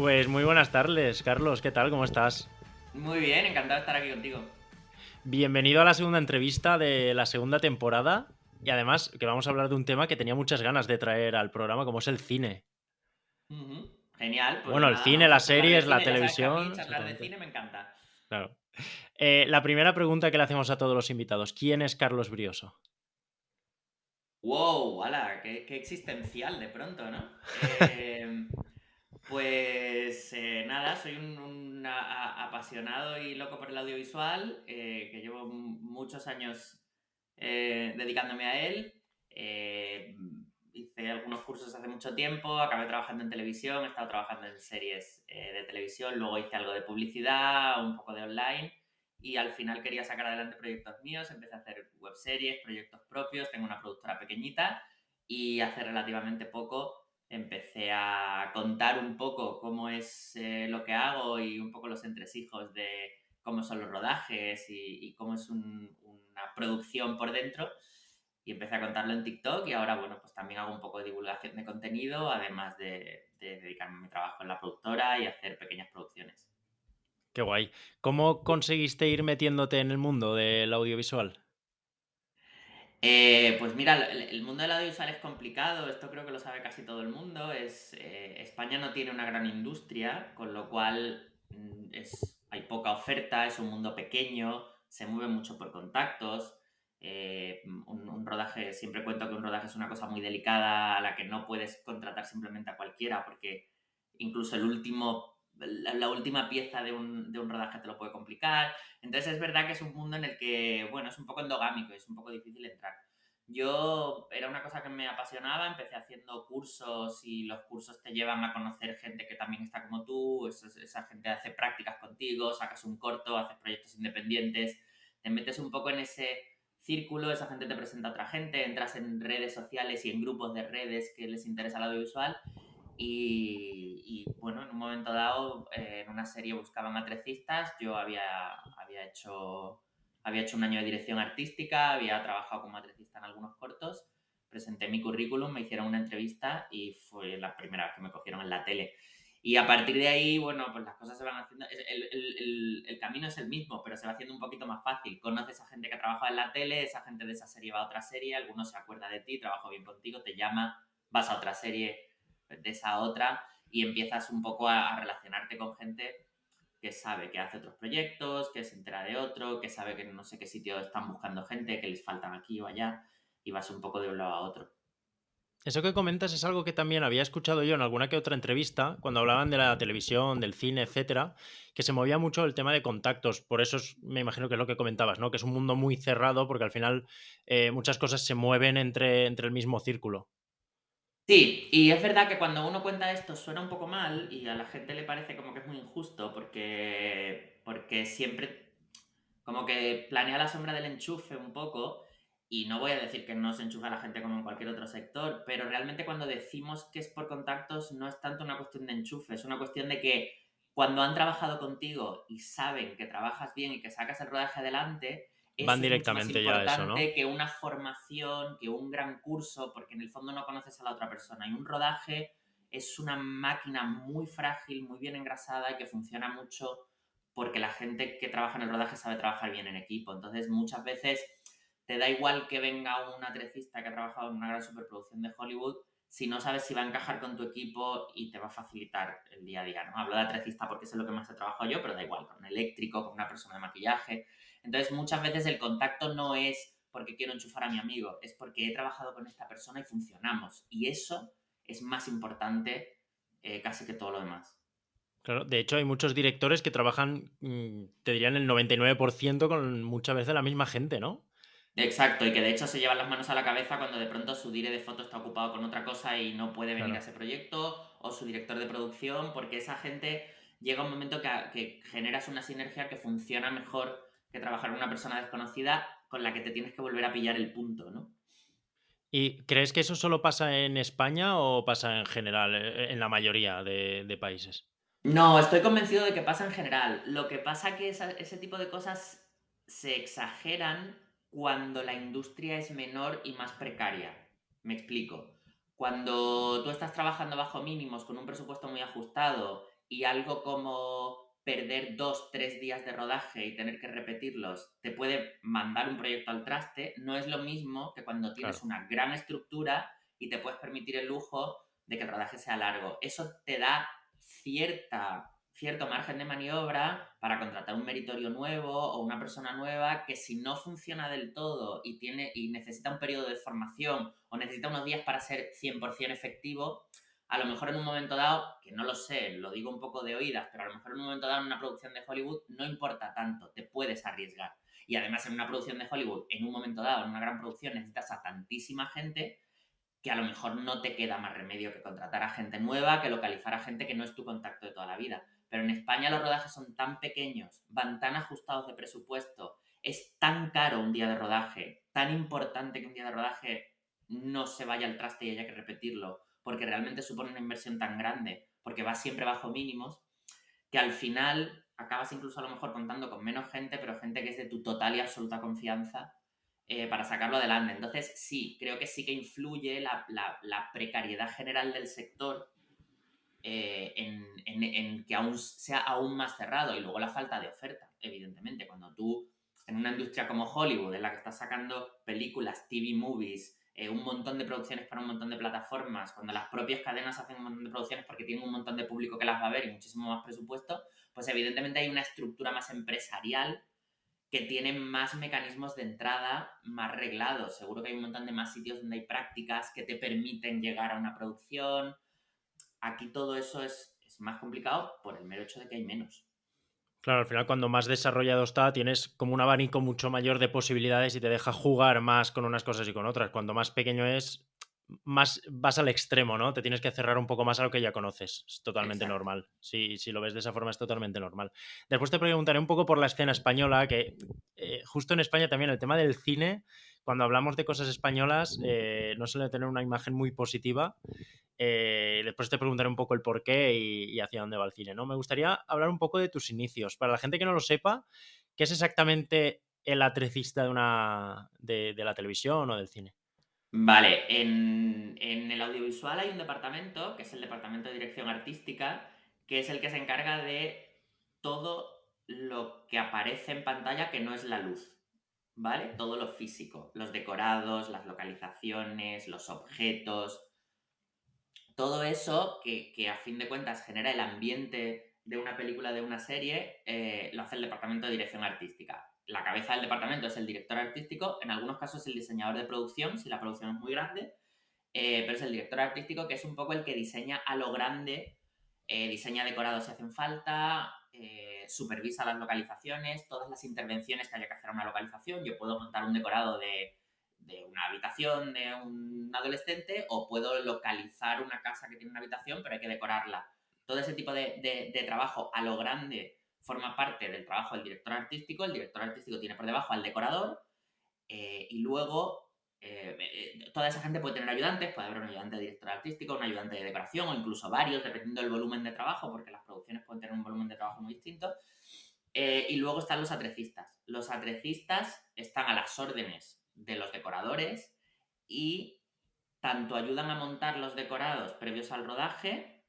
Pues muy buenas tardes, Carlos. ¿Qué tal? ¿Cómo estás? Muy bien, encantado de estar aquí contigo. Bienvenido a la segunda entrevista de la segunda temporada. Y además que vamos a hablar de un tema que tenía muchas ganas de traer al programa, como es el cine. Ujú. Genial, pues Bueno, el nada, cine, vamos a las charlar de series, la cine. Ya sabes que a mí televisión, charlar de exactamente. cine me encanta. Claro. La primera pregunta que le hacemos a todos los invitados: ¿quién es Carlos Brioso? ¡Wow! ¡Hala! ¡Qué existencial de pronto, ¿no? Pues nada, soy un apasionado y loco por el audiovisual, que llevo muchos años dedicándome a él. Hice algunos cursos hace mucho tiempo, acabé trabajando en televisión, he estado trabajando en series de televisión, luego hice algo de publicidad, un poco de online y al final quería sacar adelante proyectos míos, empecé a hacer webseries, proyectos propios, tengo una productora pequeñita y hace relativamente poco empecé a contar un poco cómo es lo que hago y un poco los entresijos de cómo son los rodajes y cómo es una producción por dentro. Y empecé a contarlo en TikTok y ahora, bueno, pues también hago un poco de divulgación de contenido, además de dedicarme a mi trabajo en la productora y hacer pequeñas producciones. Qué guay. ¿Cómo conseguiste ir metiéndote en el mundo del audiovisual? Pues mira, el mundo del audiovisual es complicado, esto creo que lo sabe casi todo el mundo. España no tiene una gran industria, con lo cual hay poca oferta, es un mundo pequeño, se mueve mucho por contactos. Un rodaje, siempre cuento que un rodaje es una cosa muy delicada a la que no puedes contratar simplemente a cualquiera, porque incluso la última pieza de un rodaje te lo puede complicar. Entonces es verdad que es un mundo en el que, bueno, es un poco endogámico, es un poco difícil entrar. Yo era una cosa que me apasionaba, empecé haciendo cursos y los cursos te llevan a conocer gente que también está como tú, esa gente hace prácticas contigo, sacas un corto, haces proyectos independientes, te metes un poco en ese círculo, esa gente te presenta a otra gente, entras en redes sociales y en grupos de redes que les interesa el audiovisual bueno, en un momento dado, en una serie buscaban atrecistas, yo había hecho un año de dirección artística, había trabajado como atrecista en algunos cortos, presenté mi currículum, me hicieron una entrevista y fue la primera vez que me cogieron en la tele. Y a partir de ahí, bueno, pues las cosas se van haciendo, el camino es el mismo, pero se va haciendo un poquito más fácil. Conoces a gente que ha trabajado en la tele, esa gente de esa serie va a otra serie, algunos se acuerda de ti, trabajo bien contigo, te llama, vas a otra serie de esa otra y empiezas un poco a relacionarte con gente que sabe que hace otros proyectos, que se entera de otro, que sabe que no sé qué sitio están buscando gente, que les faltan aquí o allá, y vas un poco de un lado a otro. Eso que comentas es algo que también había escuchado yo en alguna que otra entrevista, cuando hablaban de la televisión, del cine, etcétera, que se movía mucho el tema de contactos. Por eso me imagino que es lo que comentabas, ¿no? Que es un mundo muy cerrado, porque al final muchas cosas se mueven entre el mismo círculo. Sí, y es verdad que cuando uno cuenta esto suena un poco mal y a la gente le parece como que es muy injusto porque siempre como que planea la sombra del enchufe un poco, y no voy a decir que no se enchufa la gente como en cualquier otro sector, pero realmente cuando decimos que es por contactos no es tanto una cuestión de enchufe, es una cuestión de que cuando han trabajado contigo y saben que trabajas bien y que sacas el rodaje adelante, Van eso es mucho más directamente ya a eso, ¿no? importante que una formación, que un gran curso, porque en el fondo no conoces a la otra persona. Y un rodaje es una máquina muy frágil, muy bien engrasada y que funciona mucho porque la gente que trabaja en el rodaje sabe trabajar bien en equipo. Entonces, muchas veces te da igual que venga un atrecista que ha trabajado en una gran superproducción de Hollywood si no sabes si va a encajar con tu equipo y te va a facilitar el día a día, ¿no? Hablo de atrecista porque es lo que más he trabajado yo, pero da igual, con un eléctrico, con una persona de maquillaje. Entonces, muchas veces el contacto no es porque quiero enchufar a mi amigo, es porque he trabajado con esta persona y funcionamos. Y eso es más importante casi que todo lo demás. Claro, de hecho hay muchos directores que trabajan, te dirían el 99% con muchas veces la misma gente, ¿no? Exacto, y que de hecho se llevan las manos a la cabeza cuando de pronto su dire de foto está ocupado con otra cosa y no puede venir a Claro. ese proyecto, o su director de producción, porque esa gente llega un momento que generas una sinergia que funciona mejor que trabajar con una persona desconocida con la que te tienes que volver a pillar el punto, ¿no? ¿Y crees que eso solo pasa en España o pasa en general, en la mayoría de países? No, estoy convencido de que pasa en general. Lo que pasa que ese tipo de cosas se exageran cuando la industria es menor y más precaria. Me explico. Cuando tú estás trabajando bajo mínimos con un presupuesto muy ajustado y algo como perder 2, 3 días de rodaje y tener que repetirlos te puede mandar un proyecto al traste, no es lo mismo que cuando tienes Claro, una gran estructura y te puedes permitir el lujo de que el rodaje sea largo. Eso te da cierto margen de maniobra para contratar un meritorio nuevo o una persona nueva que si no funciona del todo y necesita un periodo de formación o necesita unos días para ser 100% efectivo, a lo mejor en un momento dado, que no lo sé, lo digo un poco de oídas, pero a lo mejor en un momento dado en una producción de Hollywood no importa tanto, te puedes arriesgar. Y además en una producción de Hollywood, en un momento dado, en una gran producción, necesitas a tantísima gente que a lo mejor no te queda más remedio que contratar a gente nueva, que localizar a gente que no es tu contacto de toda la vida. Pero en España los rodajes son tan pequeños, van tan ajustados de presupuesto, es tan caro un día de rodaje, tan importante que un día de rodaje no se vaya al traste y haya que repetirlo, porque realmente supone una inversión tan grande, porque va siempre bajo mínimos, que al final acabas incluso a lo mejor contando con menos gente, pero gente que es de tu total y absoluta confianza para sacarlo adelante. Entonces, sí, creo que sí que influye la precariedad general del sector en que aún sea aún más cerrado y luego la falta de oferta, evidentemente. Cuando tú, en una industria como Hollywood, en la que estás sacando películas, TV movies, un montón de producciones para un montón de plataformas, cuando las propias cadenas hacen un montón de producciones porque tienen un montón de público que las va a ver y muchísimo más presupuesto, pues evidentemente hay una estructura más empresarial que tiene más mecanismos de entrada más reglados. Seguro que hay un montón de más sitios donde hay prácticas que te permiten llegar a una producción. Aquí todo eso es más complicado por el mero hecho de que hay menos. claro, al final cuando más desarrollado está, tienes como un abanico mucho mayor de posibilidades y te deja jugar más con unas cosas y con otras. Cuando más pequeño es, más vas al extremo, ¿no? Te tienes que cerrar un poco más a lo que ya conoces. Es totalmente Exacto. normal. Si lo ves de esa forma, es totalmente normal. Después te preguntaré un poco por la escena española, que justo en España también el tema del cine, cuando hablamos de cosas españolas, no suele tener una imagen muy positiva. Después te preguntaré un poco el por qué y hacia dónde va el cine, ¿no? Me gustaría hablar un poco de tus inicios. Para la gente que no lo sepa, ¿qué es exactamente el atrecista de la televisión o del cine? Vale, en el audiovisual hay un departamento, que es el departamento de dirección artística, que es el que se encarga de todo lo que aparece en pantalla que no es la luz, ¿vale? Todo lo físico, los decorados, las localizaciones, los objetos, todo eso que a fin de cuentas genera el ambiente de una película, de una serie, lo hace el departamento de dirección artística. La cabeza del departamento es el director artístico, en algunos casos el diseñador de producción, si la producción es muy grande, pero es el director artístico que es un poco el que diseña a lo grande, diseña decorados si hacen falta, supervisa las localizaciones, todas las intervenciones que haya que hacer a una localización. Yo puedo montar un decorado de una habitación de un adolescente o puedo localizar una casa que tiene una habitación pero hay que decorarla. Todo ese tipo de trabajo a lo grande forma parte del trabajo del director artístico. El director artístico tiene por debajo al decorador y luego toda esa gente puede tener ayudantes, puede haber un ayudante de director artístico, un ayudante de decoración o incluso varios, dependiendo del volumen de trabajo, porque las producciones pueden tener un volumen de trabajo muy distinto. Y luego están los atrecistas. Los atrecistas están a las órdenes de los decoradores y tanto ayudan a montar los decorados previos al rodaje,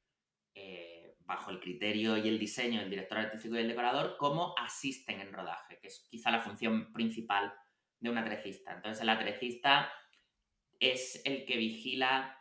bajo el criterio y el diseño del director artístico y el decorador, como asisten en rodaje, que es quizá la función principal de un atrecista. Entonces el atrecista es el que vigila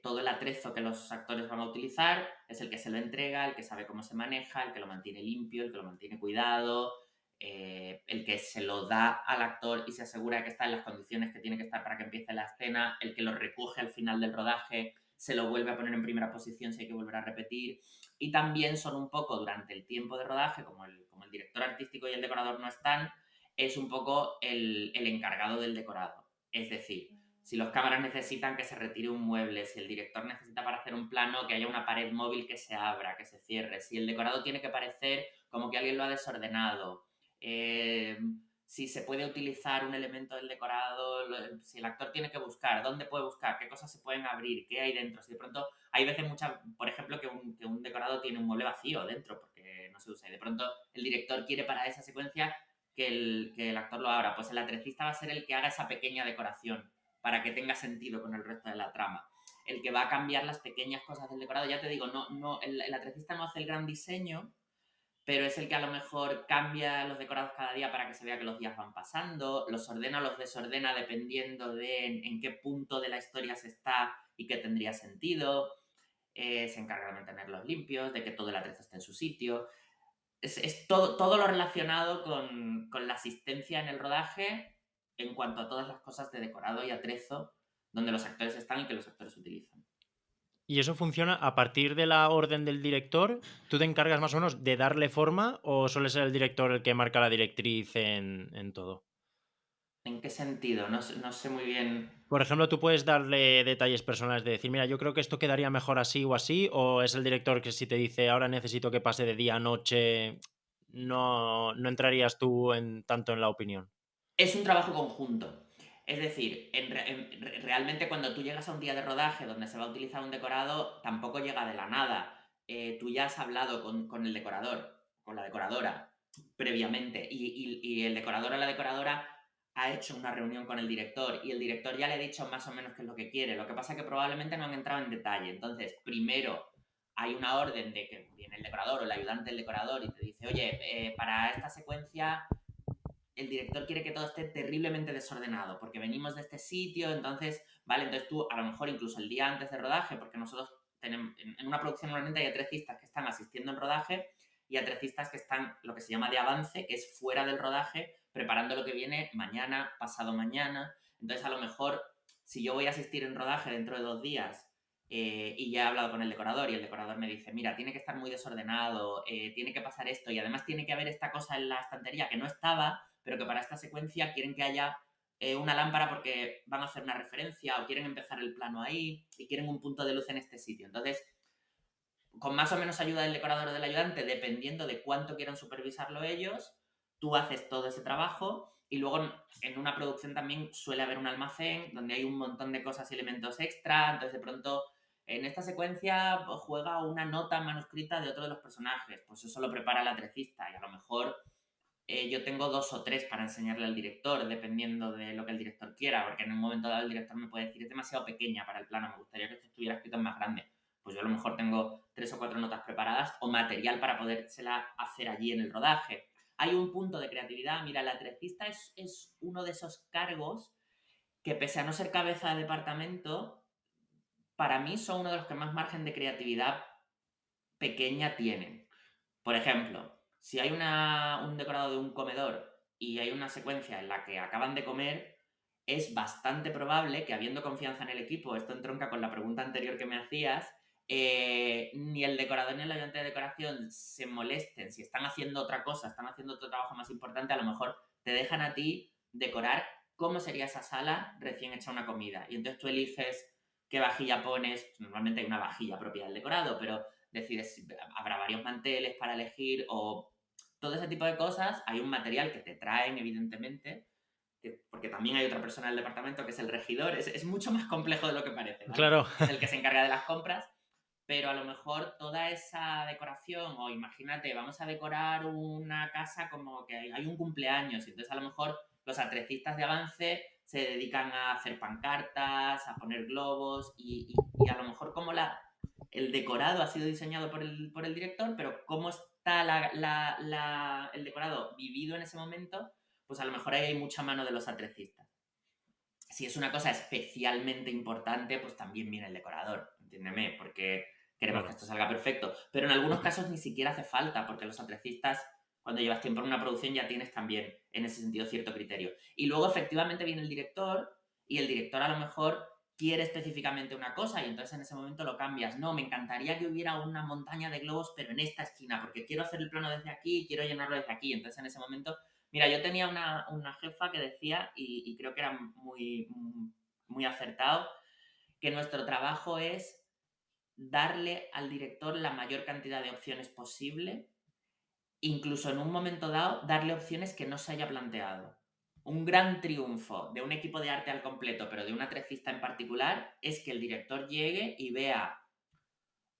todo el atrezo que los actores van a utilizar, es el que se lo entrega, el que sabe cómo se maneja, el que lo mantiene limpio, el que lo mantiene cuidado, el que se lo da al actor y se asegura de que está en las condiciones que tiene que estar para que empiece la escena, el que lo recoge al final del rodaje, se lo vuelve a poner en primera posición si hay que volver a repetir. Y también son un poco durante el tiempo de rodaje, como el director artístico y el decorador no están, es un poco el encargado del decorado. Es decir, si los cámaras necesitan que se retire un mueble, si el director necesita para hacer un plano que haya una pared móvil que se abra, que se cierre, si el decorado tiene que parecer como que alguien lo ha desordenado, eh, si se puede utilizar un elemento del decorado, si el actor tiene que buscar, dónde puede buscar, qué cosas se pueden abrir, qué hay dentro. Si de pronto hay veces muchas, por ejemplo, que un decorado tiene un mueble vacío dentro porque no se usa y de pronto el director quiere para esa secuencia que el actor lo abra, pues el atrecista va a ser el que haga esa pequeña decoración para que tenga sentido con el resto de la trama. el que va a cambiar las pequeñas cosas del decorado. Ya te digo, el atrecista no hace el gran diseño, pero es el que a lo mejor cambia los decorados cada día para que se vea que los días van pasando, los ordena o los desordena dependiendo de en qué punto de la historia se está y qué tendría sentido. Se encarga de mantenerlos limpios, de que todo el atrezo esté en su sitio. Es todo lo relacionado con la asistencia en el rodaje en cuanto a todas las cosas de decorado y atrezo donde los actores están y que los actores utilizan. ¿Y eso funciona a partir de la orden del director? ¿Tú te encargas más o menos de darle forma o suele ser el director el que marca la directriz en todo? ¿En qué sentido? No sé muy bien. Por ejemplo, tú puedes darle detalles personales de decir, mira, yo creo que esto quedaría mejor así o así, o es el director que si te dice, ahora necesito que pase de día a noche, no entrarías tú tanto en la opinión. Es un trabajo conjunto. Es decir, realmente cuando tú llegas a un día de rodaje donde se va a utilizar un decorado, tampoco llega de la nada. Tú ya has hablado con el decorador, con la decoradora, previamente, y el decorador o la decoradora ha hecho una reunión con el director y el director ya le ha dicho más o menos qué es lo que quiere. Lo que pasa es que probablemente no han entrado en detalle. Entonces, primero hay una orden de que viene el decorador o el ayudante del decorador y te dice, oye, para esta secuencia el director quiere que todo esté terriblemente desordenado, porque venimos de este sitio, entonces, vale, entonces tú a lo mejor incluso el día antes de rodaje, porque nosotros tenemos, en una producción normalmente hay atrecistas que están asistiendo en rodaje y atrecistas que están lo que se llama de avance, que es fuera del rodaje, preparando lo que viene mañana, pasado mañana. Entonces, a lo mejor, si yo voy a asistir en rodaje dentro de 2 días y ya he hablado con el decorador y el decorador me dice, mira, tiene que estar muy desordenado, tiene que pasar esto y además tiene que haber esta cosa en la estantería que no estaba, pero que para esta secuencia quieren que haya una lámpara porque van a hacer una referencia o quieren empezar el plano ahí y quieren un punto de luz en este sitio. Entonces, con más o menos ayuda del decorador o del ayudante, dependiendo de cuánto quieran supervisarlo ellos, tú haces todo ese trabajo y luego en una producción también suele haber un almacén donde hay un montón de cosas y elementos extra, entonces de pronto en esta secuencia pues, juega una nota manuscrita de otro de los personajes, pues eso lo prepara el atrecista y a lo mejor yo tengo 2 o 3 para enseñarle al director, dependiendo de lo que el director quiera, porque en un momento dado el director me puede decir, es demasiado pequeña para el plano, me gustaría que esto estuviera escrito en más grande. Pues yo a lo mejor tengo 3 o 4 notas preparadas o material para podérsela hacer allí en el rodaje. Hay un punto de creatividad. Mira, el atrecista es uno de esos cargos que, pese a no ser cabeza de departamento, para mí son uno de los que más margen de creatividad pequeña tienen. Por ejemplo, si hay un decorado de un comedor y hay una secuencia en la que acaban de comer, es bastante probable que, habiendo confianza en el equipo, esto entronca con la pregunta anterior que me hacías, ni el decorador ni el ayudante de decoración se molesten. Si están haciendo otra cosa, están haciendo otro trabajo más importante, a lo mejor te dejan a ti decorar cómo sería esa sala recién hecha una comida. Y entonces tú eliges qué vajilla pones. Normalmente hay una vajilla propia del decorado, pero decides, habrá varios manteles para elegir o todo ese tipo de cosas. Hay un material que te traen, evidentemente, porque también hay otra persona del departamento que es el regidor. Es mucho más complejo de lo que parece, ¿vale? Claro. Es el que se encarga de las compras, pero a lo mejor toda esa decoración, o imagínate, vamos a decorar una casa como que hay un cumpleaños, y entonces a lo mejor los atrecistas de avance se dedican a hacer pancartas, a poner globos, y a lo mejor como el decorado ha sido diseñado por el director, pero cómo está el decorado vivido en ese momento, pues a lo mejor ahí hay mucha mano de los atrecistas. Si es una cosa especialmente importante, pues también viene el decorador, entiéndeme, porque queremos que Claro. esto salga perfecto. Pero en algunos casos ni siquiera hace falta, porque los atrecistas, cuando llevas tiempo en una producción, ya tienes también, en ese sentido, cierto criterio. Y luego, efectivamente, viene el director, y el director a lo mejor quiere específicamente una cosa, y entonces en ese momento lo cambias. No, me encantaría que hubiera una montaña de globos, pero en esta esquina, porque quiero hacer el plano desde aquí y quiero llenarlo desde aquí. Entonces en ese momento, mira, yo tenía una jefa que decía, y creo que era muy acertado, que nuestro trabajo es darle al director la mayor cantidad de opciones posible, incluso en un momento dado, darle opciones que no se haya planteado. Un gran triunfo de un equipo de arte al completo, pero de un atrecista en particular, es que el director llegue y vea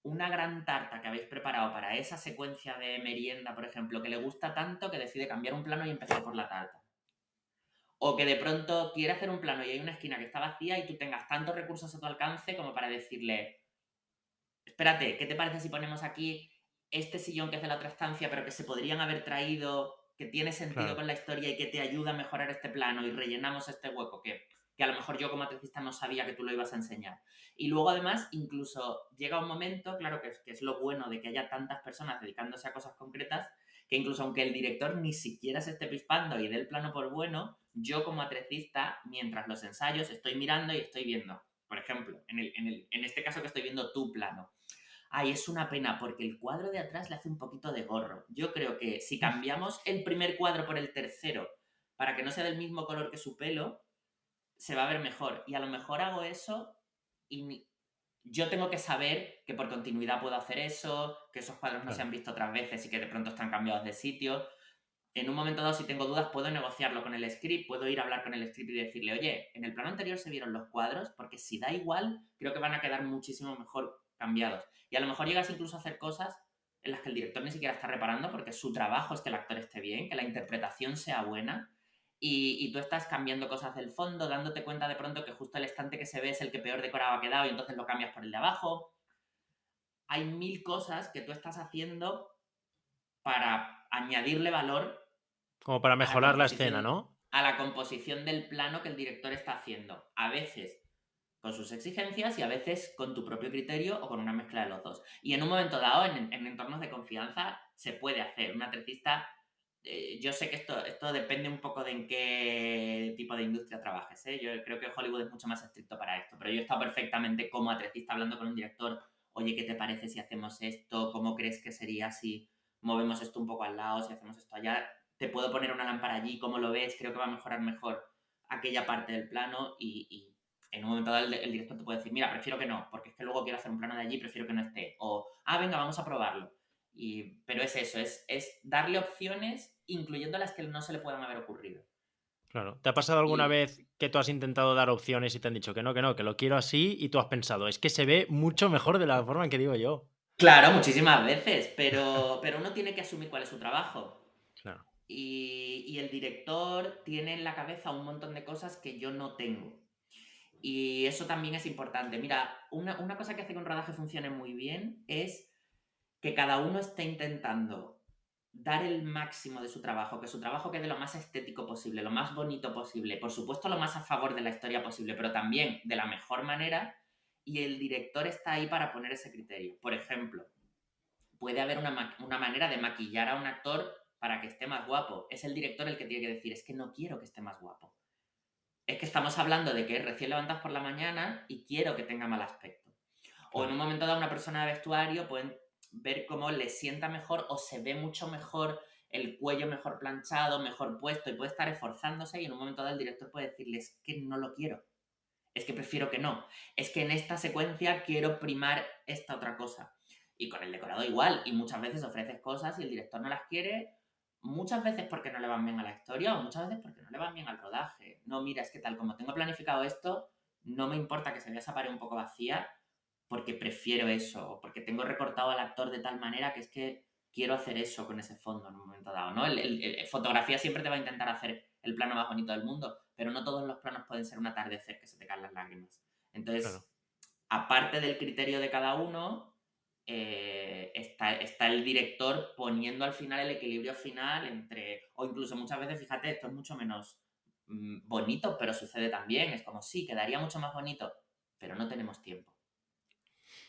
una gran tarta que habéis preparado para esa secuencia de merienda, por ejemplo, que le gusta tanto que decide cambiar un plano y empezar por la tarta. O que de pronto quiere hacer un plano y hay una esquina que está vacía y tú tengas tantos recursos a tu alcance como para decirle, espérate, ¿qué te parece si ponemos aquí este sillón que es de la otra estancia, pero que se podrían haber traído, que tiene sentido Claro, con la historia y que te ayuda a mejorar este plano y rellenamos este hueco que a lo mejor yo como atricista no sabía que tú lo ibas a enseñar? Y luego además incluso llega un momento, claro que es lo bueno de que haya tantas personas dedicándose a cosas concretas, que incluso aunque el director ni siquiera se esté pispando y dé el plano por bueno, yo como atrecista, mientras los ensayos, estoy mirando y estoy viendo, por ejemplo, en este caso que estoy viendo tu plano. Ay, es una pena porque el cuadro de atrás le hace un poquito de gorro. Yo creo que si cambiamos el primer cuadro por el tercero para que no sea del mismo color que su pelo, se va a ver mejor. Y a lo mejor hago eso y yo tengo que saber que por continuidad puedo hacer eso, que esos cuadros no se claro. han visto otras veces y que de pronto están cambiados de sitio. En un momento dado, si tengo dudas, puedo negociarlo con el script, puedo ir a hablar con el script y decirle, oye, en el plano anterior se vieron los cuadros, porque si da igual, creo que van a quedar muchísimo mejor cambiados. Y a lo mejor llegas incluso a hacer cosas en las que el director ni siquiera está reparando, porque su trabajo es que el actor esté bien, que la interpretación sea buena, y tú estás cambiando cosas del fondo, dándote cuenta de pronto que justo el estante que se ve es el que peor decorado ha quedado y entonces lo cambias por el de abajo. Hay mil cosas que tú estás haciendo para añadirle valor Como para a la mejorar la escena, composición, ¿no? a la composición del plano que el director está haciendo. A veces con sus exigencias y a veces con tu propio criterio o con una mezcla de los dos. Y en un momento dado, en entornos de confianza, se puede hacer. Un atletista, yo sé que esto depende un poco de en qué tipo de industria trabajes. ¿eh? Yo creo que Hollywood es mucho más estricto para esto, pero yo he estado perfectamente como atletista hablando con un director, oye, ¿qué te parece si hacemos esto? ¿Cómo crees que sería si movemos esto un poco al lado, si hacemos esto allá? Te puedo poner una lámpara allí, ¿cómo lo ves? Creo que va a mejorar mejor aquella parte del plano y en un momento dado el director te puede decir, mira, prefiero que no, porque es que luego quiero hacer un plano de allí, prefiero que no esté. O, venga, vamos a probarlo. Pero es eso, es darle opciones, incluyendo las que no se le puedan haber ocurrido. Claro. ¿Te ha pasado alguna Y vez que tú has intentado dar opciones y te han dicho que no, que lo quiero así y tú has pensado, es que se ve mucho mejor de la forma en que digo yo? claro, muchísimas veces, pero uno tiene que asumir cuál es su trabajo. Claro, Y el director tiene en la cabeza un montón de cosas que yo no tengo. Y eso también es importante. Mira, una cosa que hace que un rodaje funcione muy bien es que cada uno esté intentando dar el máximo de su trabajo, que su trabajo quede lo más estético posible, lo más bonito posible, por supuesto lo más a favor de la historia posible, pero también de la mejor manera, y el director está ahí para poner ese criterio. Por ejemplo, puede haber una manera de maquillar a un actor para que esté más guapo. Es el director el que tiene que decir, es que no quiero que esté más guapo. Es que estamos hablando de que recién levantas por la mañana y quiero que tenga mal aspecto. O en claro, un momento dado una persona de vestuario pueden ver cómo le sienta mejor o se ve mucho mejor el cuello mejor planchado, mejor puesto y puede estar esforzándose y en un momento dado el director puede decirles que no lo quiero, es que prefiero que no, es que en esta secuencia quiero primar esta otra cosa. Y con el decorado igual, y muchas veces ofreces cosas y el director no las quiere, muchas veces porque no le van bien a la historia o muchas veces porque no le van bien al rodaje. No, mira, es que tal como tengo planificado esto, no me importa que se vea esa pared un poco vacía porque prefiero eso, o porque tengo recortado al actor de tal manera que es que quiero hacer eso con ese fondo en un momento dado, ¿no? Fotografía siempre te va a intentar hacer el plano más bonito del mundo, pero no todos los planos pueden ser un atardecer que se te caen las lágrimas. claro. Entonces, aparte del criterio de cada uno, está el director poniendo al final el equilibrio final entre, o incluso muchas veces, fíjate, esto es mucho menos bonito, pero sucede también, es como, sí, quedaría mucho más bonito, pero no tenemos tiempo.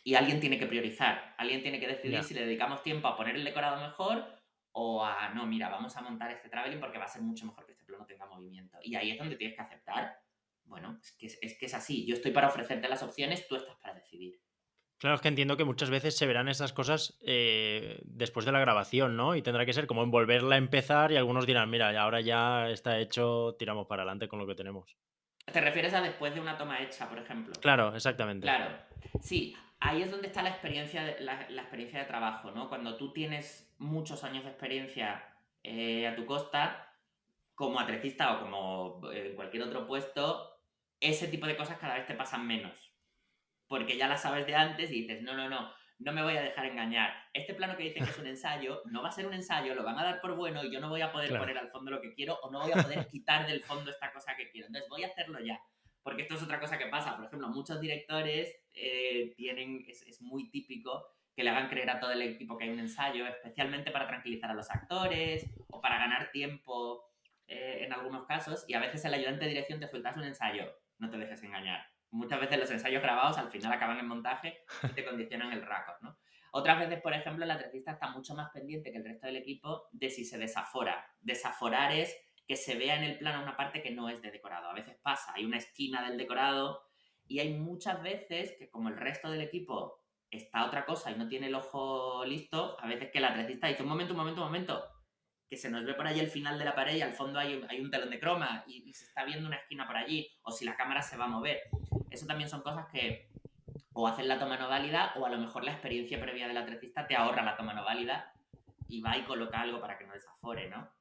Y alguien tiene que priorizar, alguien tiene que decidir Ya. si le dedicamos tiempo a poner el decorado mejor o a, no, mira, vamos a montar este traveling porque va a ser mucho mejor que este plano tenga movimiento. Y ahí es donde tienes que aceptar, bueno, es que es así, yo estoy para ofrecerte las opciones, tú estás para decidir. Claro, es que entiendo que muchas veces se verán esas cosas después de la grabación, ¿no? Y tendrá que ser como en volverla a empezar y algunos dirán, mira, ahora ya está hecho, tiramos para adelante con lo que tenemos. ¿Te refieres a después de una toma hecha, por ejemplo? Claro, exactamente. Claro, sí, ahí es donde está la experiencia, la experiencia de trabajo, ¿no? Cuando tú tienes muchos años de experiencia a tu costa, como atletista o como en cualquier otro puesto, ese tipo de cosas cada vez te pasan menos. Porque ya las sabes de antes y dices, no, no, no. no me voy a dejar engañar. Este plano que dicen que es un ensayo, no va a ser un ensayo, lo van a dar por bueno y yo no voy a poder Claro. poner al fondo lo que quiero o no voy a poder quitar del fondo esta cosa que quiero. Entonces voy a hacerlo ya. Porque esto es otra cosa que pasa. Por ejemplo, muchos directores es muy típico que le hagan creer a todo el equipo que hay un ensayo, especialmente para tranquilizar a los actores o para ganar tiempo en algunos casos. Y a veces el ayudante de dirección te sueltas un ensayo. No te dejes engañar. Muchas veces los ensayos grabados al final acaban en montaje y te condicionan el récord, ¿no? Otras veces, por ejemplo, el atletista está mucho más pendiente que el resto del equipo de si se desafora. Desaforar es que se vea en el plano una parte que no es de decorado. A veces pasa, hay una esquina del decorado y hay muchas veces que como el resto del equipo está otra cosa y no tiene el ojo listo, a veces que el atletista dice un momento, que se nos ve por allí el final de la pared y al fondo hay un telón de croma y se está viendo una esquina por allí, o si la cámara se va a mover. Eso también son cosas que o hacen la toma no válida o a lo mejor la experiencia previa del atletista te ahorra la toma no válida y va y coloca algo para que no desafore, ¿no?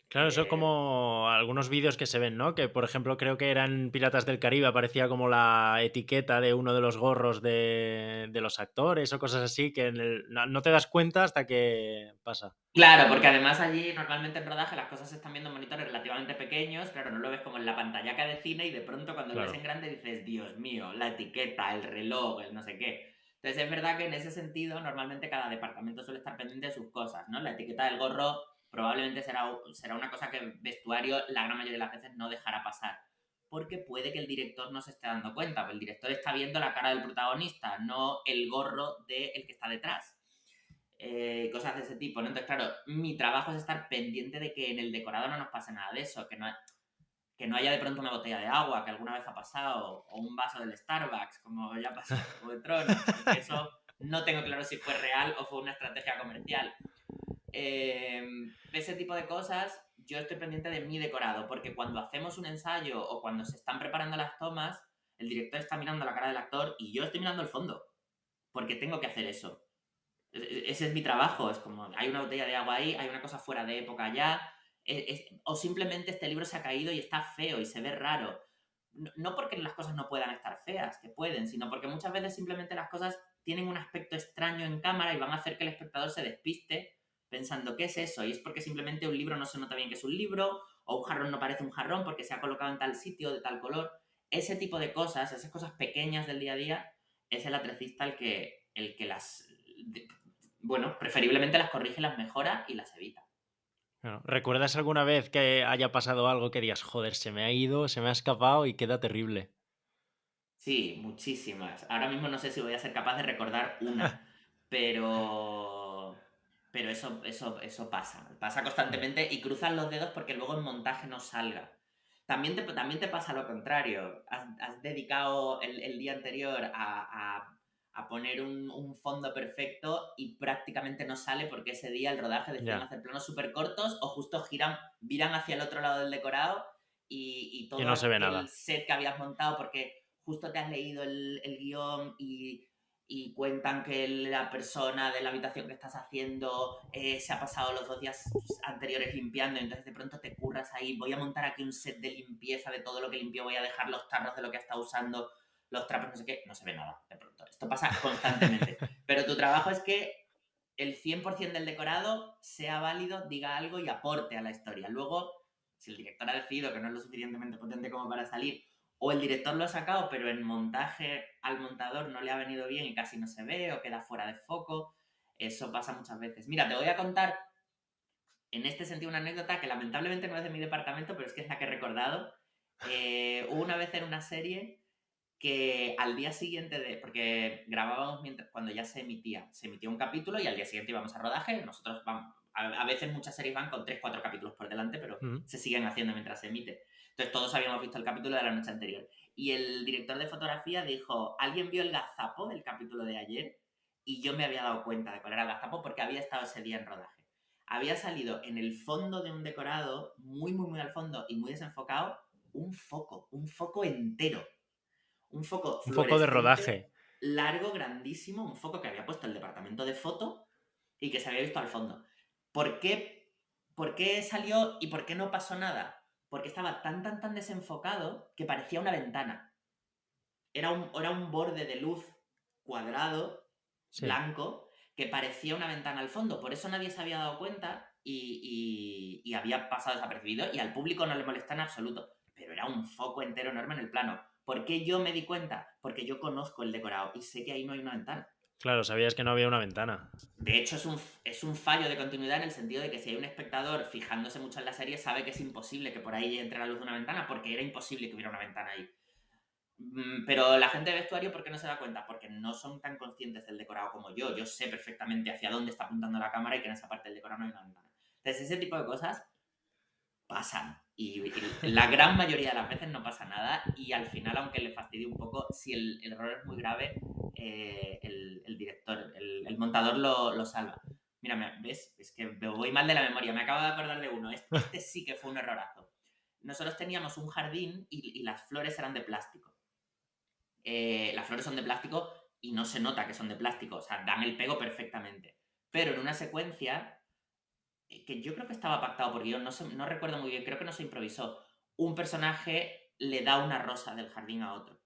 Claro, eso como algunos vídeos que se ven, ¿no? Que, por ejemplo, creo que eran Piratas del Caribe, aparecía como la etiqueta de uno de los gorros de los actores o cosas así, que no te das cuenta hasta que pasa. Claro, porque además allí normalmente en rodaje las cosas se están viendo en monitores relativamente pequeños, claro, no lo ves como en la pantallaca de cine y de pronto cuando lo ves en Claro. grande dices, Dios mío, la etiqueta, el reloj, el no sé qué. Entonces es verdad que en ese sentido normalmente cada departamento suele estar pendiente de sus cosas, ¿no? La etiqueta del gorro probablemente será una cosa que vestuario la gran mayoría de las veces no dejará pasar, porque puede que el director no se esté dando cuenta, porque el director está viendo la cara del protagonista, no el gorro del que está detrás. Cosas de ese tipo, ¿no? Entonces, claro, mi trabajo es estar pendiente de que en el decorado no nos pase nada de eso, que no haya de pronto una botella de agua, que alguna vez ha pasado, o un vaso del Starbucks, como ya pasó en Juego de Tronos, y que eso no tengo claro si fue real o fue una estrategia comercial. Ese tipo de cosas, yo estoy pendiente de mi decorado, porque cuando hacemos un ensayo o cuando se están preparando las tomas, el director está mirando la cara del actor y yo estoy mirando el fondo, porque tengo que hacer eso. Ese es mi trabajo, es como, hay una botella de agua ahí, hay una cosa fuera de época ya, o simplemente este libro se ha caído y está feo y se ve raro. No porque las cosas no puedan estar feas, que pueden, sino porque muchas veces simplemente las cosas tienen un aspecto extraño en cámara y van a hacer que el espectador se despiste pensando, ¿qué es eso? Y es porque simplemente un libro no se nota bien que es un libro, o un jarrón no parece un jarrón porque se ha colocado en tal sitio, de tal color. Ese tipo de cosas, esas cosas pequeñas del día a día, es el atrecista el que las bueno, preferiblemente las corrige, las mejora y las evita. Claro. ¿Recuerdas alguna vez que haya pasado algo que digas, joder, se me ha ido, se me ha escapado y queda terrible? Sí, muchísimas. Ahora mismo no sé si voy a ser capaz de recordar una, pero eso pasa. Pasa constantemente y cruzan los dedos porque luego el montaje no salga. También te pasa lo contrario. Has dedicado el día anterior a poner un fondo perfecto y prácticamente no sale porque ese día el rodaje deciden Ya. hacer planos súper cortos o justo viran hacia el otro lado del decorado y Y todo no se ve el nada. set que habías montado porque justo te has leído el guión y cuentan que la persona de la habitación que estás haciendo se ha pasado los 2 días anteriores limpiando, entonces de pronto te curras ahí, voy a montar aquí un set de limpieza de todo lo que limpió, voy a dejar los tarros de lo que está usando, los trapos, no sé qué, no se ve nada de pronto. Esto pasa constantemente. Pero tu trabajo es que el 100% del decorado sea válido, diga algo y aporte a la historia. Luego, si el director ha decidido que no es lo suficientemente potente como para salir, o el director lo ha sacado, pero en montaje al montador no le ha venido bien y casi no se ve, o queda fuera de foco, eso pasa muchas veces. Mira, te voy a contar en este sentido una anécdota que lamentablemente no es de mi departamento, pero es que es la que he recordado. Hubo una vez en una serie que al día siguiente porque grabábamos cuando ya se emitía un capítulo y al día siguiente íbamos a rodaje, nosotros vamos, a veces muchas series van con 3 4 capítulos por delante, pero Mm. se siguen haciendo mientras se emite. Entonces todos habíamos visto el capítulo de la noche anterior. Y el director de fotografía dijo, ¿alguien vio el gazapo del capítulo de ayer? Y yo me había dado cuenta de cuál era el gazapo porque había estado ese día en rodaje. Había salido en el fondo de un decorado, muy, muy, muy al fondo y muy desenfocado, un foco entero, un foco Un foco de rodaje. fluorescente, largo, grandísimo, un foco que había puesto el departamento de foto y que se había visto al fondo. ¿Por qué, ¿Por qué salió y por qué no pasó nada? Porque estaba tan, tan, tan desenfocado que parecía una ventana. Era un borde de luz cuadrado Sí. blanco que parecía una ventana al fondo. Por eso nadie se había dado cuenta y había pasado desapercibido y al público no le molesta en absoluto. Pero era un foco entero enorme en el plano. ¿Por qué yo me di cuenta? Porque yo conozco el decorado y sé que ahí no hay una ventana. Claro, sabías que no había una ventana. De hecho, es un fallo de continuidad en el sentido de que si hay un espectador fijándose mucho en la serie, sabe que es imposible que por ahí entre la luz de una ventana, porque era imposible que hubiera una ventana ahí. Pero la gente de vestuario, ¿por qué no se da cuenta? Porque no son tan conscientes del decorado como yo. Yo sé perfectamente hacia dónde está apuntando la cámara y que en esa parte del decorado no hay una ventana. Entonces, ese tipo de cosas pasan. Y la gran mayoría de las veces no pasa nada. Y al final, aunque le fastidie un poco, si el error es muy grave, el director, el montador lo salva. Mira, ¿ves? Es que me voy mal de la memoria. Me acabo de acordar de uno. Este sí que fue un errorazo. Nosotros teníamos un jardín y las flores eran de plástico. Las flores son de plástico y no se nota que son de plástico, o sea, dan el pego perfectamente. Pero en una secuencia, que yo creo que estaba pactado por guión, no recuerdo muy bien, creo que no se improvisó, un personaje le da una rosa del jardín a otro.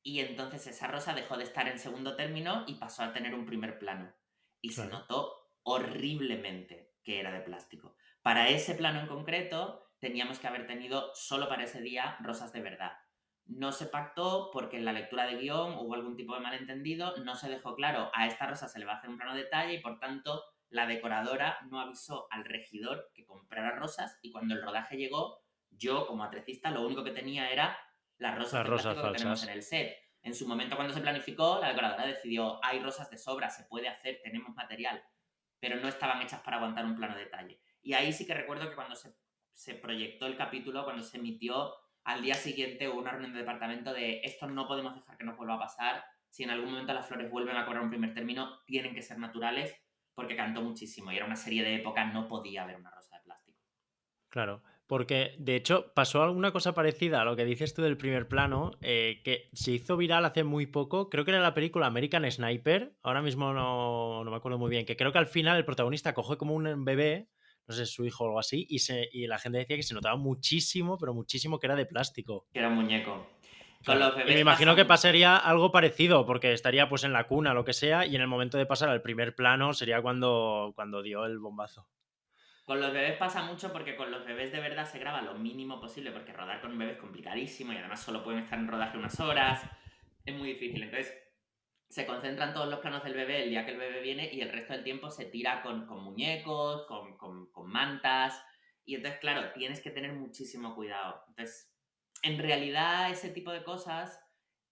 Y entonces esa rosa dejó de estar en segundo término y pasó a tener un primer plano. Y se Claro. notó horriblemente que era de plástico. Para ese plano en concreto, teníamos que haber tenido solo para ese día rosas de verdad. No se pactó porque en la lectura de guión hubo algún tipo de malentendido, no se dejó claro, a esta rosa se le va a hacer un plano de detalle y por tanto la decoradora no avisó al regidor que comprara rosas y cuando el rodaje llegó, yo como atrecista lo único que tenía era las rosas Las de rosas plástico que tenemos en falsas. el set. En su momento cuando se planificó, la decoradora decidió, hay rosas de sobra, se puede hacer, tenemos material, pero no estaban hechas para aguantar un plano de detalle. Y ahí sí que recuerdo que cuando se proyectó el capítulo, cuando se emitió, al día siguiente hubo una reunión de departamento de esto no podemos dejar que nos vuelva a pasar, si en algún momento las flores vuelven a cobrar un primer término, tienen que ser naturales, porque cantó muchísimo y era una serie de época, no podía haber una rosa de plástico. Claro, porque de hecho pasó alguna cosa parecida a lo que dices tú del primer plano, que se hizo viral hace muy poco, creo que era la película American Sniper, ahora mismo no me acuerdo muy bien, que creo que al final el protagonista coge como un bebé, no sé, su hijo o algo así, y la gente decía que se notaba muchísimo, pero muchísimo que era de plástico. Que era un muñeco. Con Claro, los y me bebés pasa imagino que mucho. pasaría algo parecido, porque estaría pues en la cuna o lo que sea, y en el momento de pasar al primer plano sería cuando dio el bombazo. Con los bebés pasa mucho porque con los bebés de verdad se graba lo mínimo posible porque rodar con un bebé es complicadísimo y además solo pueden estar en rodaje unas horas. Es muy difícil. Entonces se concentran todos los planos del bebé el día que el bebé viene y el resto del tiempo se tira con muñecos, con mantas. Y entonces, claro, tienes que tener muchísimo cuidado. Entonces, en realidad ese tipo de cosas,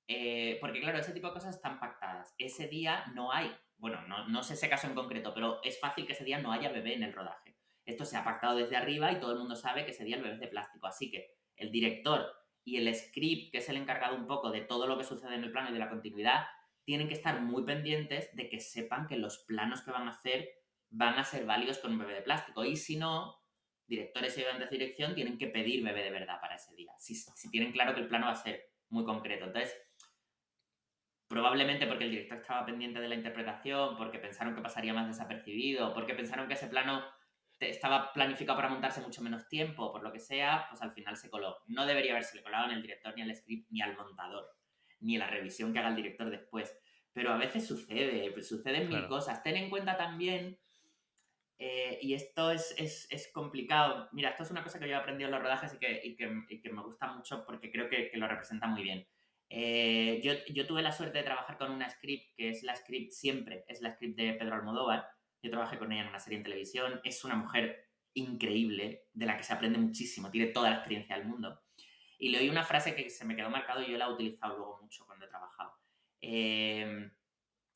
porque claro, ese tipo de cosas están pactadas. Ese día no hay, bueno, no sé ese caso en concreto, pero es fácil que ese día no haya bebé en el rodaje. Esto se ha pactado desde arriba y todo el mundo sabe que ese día el bebé es de plástico. Así que el director y el script, que es el encargado un poco de todo lo que sucede en el plano y de la continuidad, tienen que estar muy pendientes de que sepan que los planos que van a hacer van a ser válidos con un bebé de plástico. Y si no, directores y ayudantes de dirección tienen que pedir bebé de verdad para ese día. Si tienen claro que el plano va a ser muy concreto. Entonces, probablemente porque el director estaba pendiente de la interpretación, porque pensaron que pasaría más desapercibido, porque pensaron que ese plano estaba planificado para montarse mucho menos tiempo, por lo que sea, pues al final se coló. No debería haberse colado ni al director, ni al script, ni al montador, ni la revisión que haga el director después. Pero a veces sucede, pues suceden mil Claro. cosas. Ten en cuenta también, y esto es complicado. Mira, esto es una cosa que yo he aprendido en los rodajes y que me gusta mucho porque creo que lo representa muy bien. Yo tuve la suerte de trabajar con una script que es la script siempre, es la script de Pedro Almodóvar. Yo trabajé con ella en una serie en televisión. Es una mujer increíble, de la que se aprende muchísimo, tiene toda la experiencia del mundo. Y le oí una frase que se me quedó marcado y yo la he utilizado luego mucho cuando he trabajado.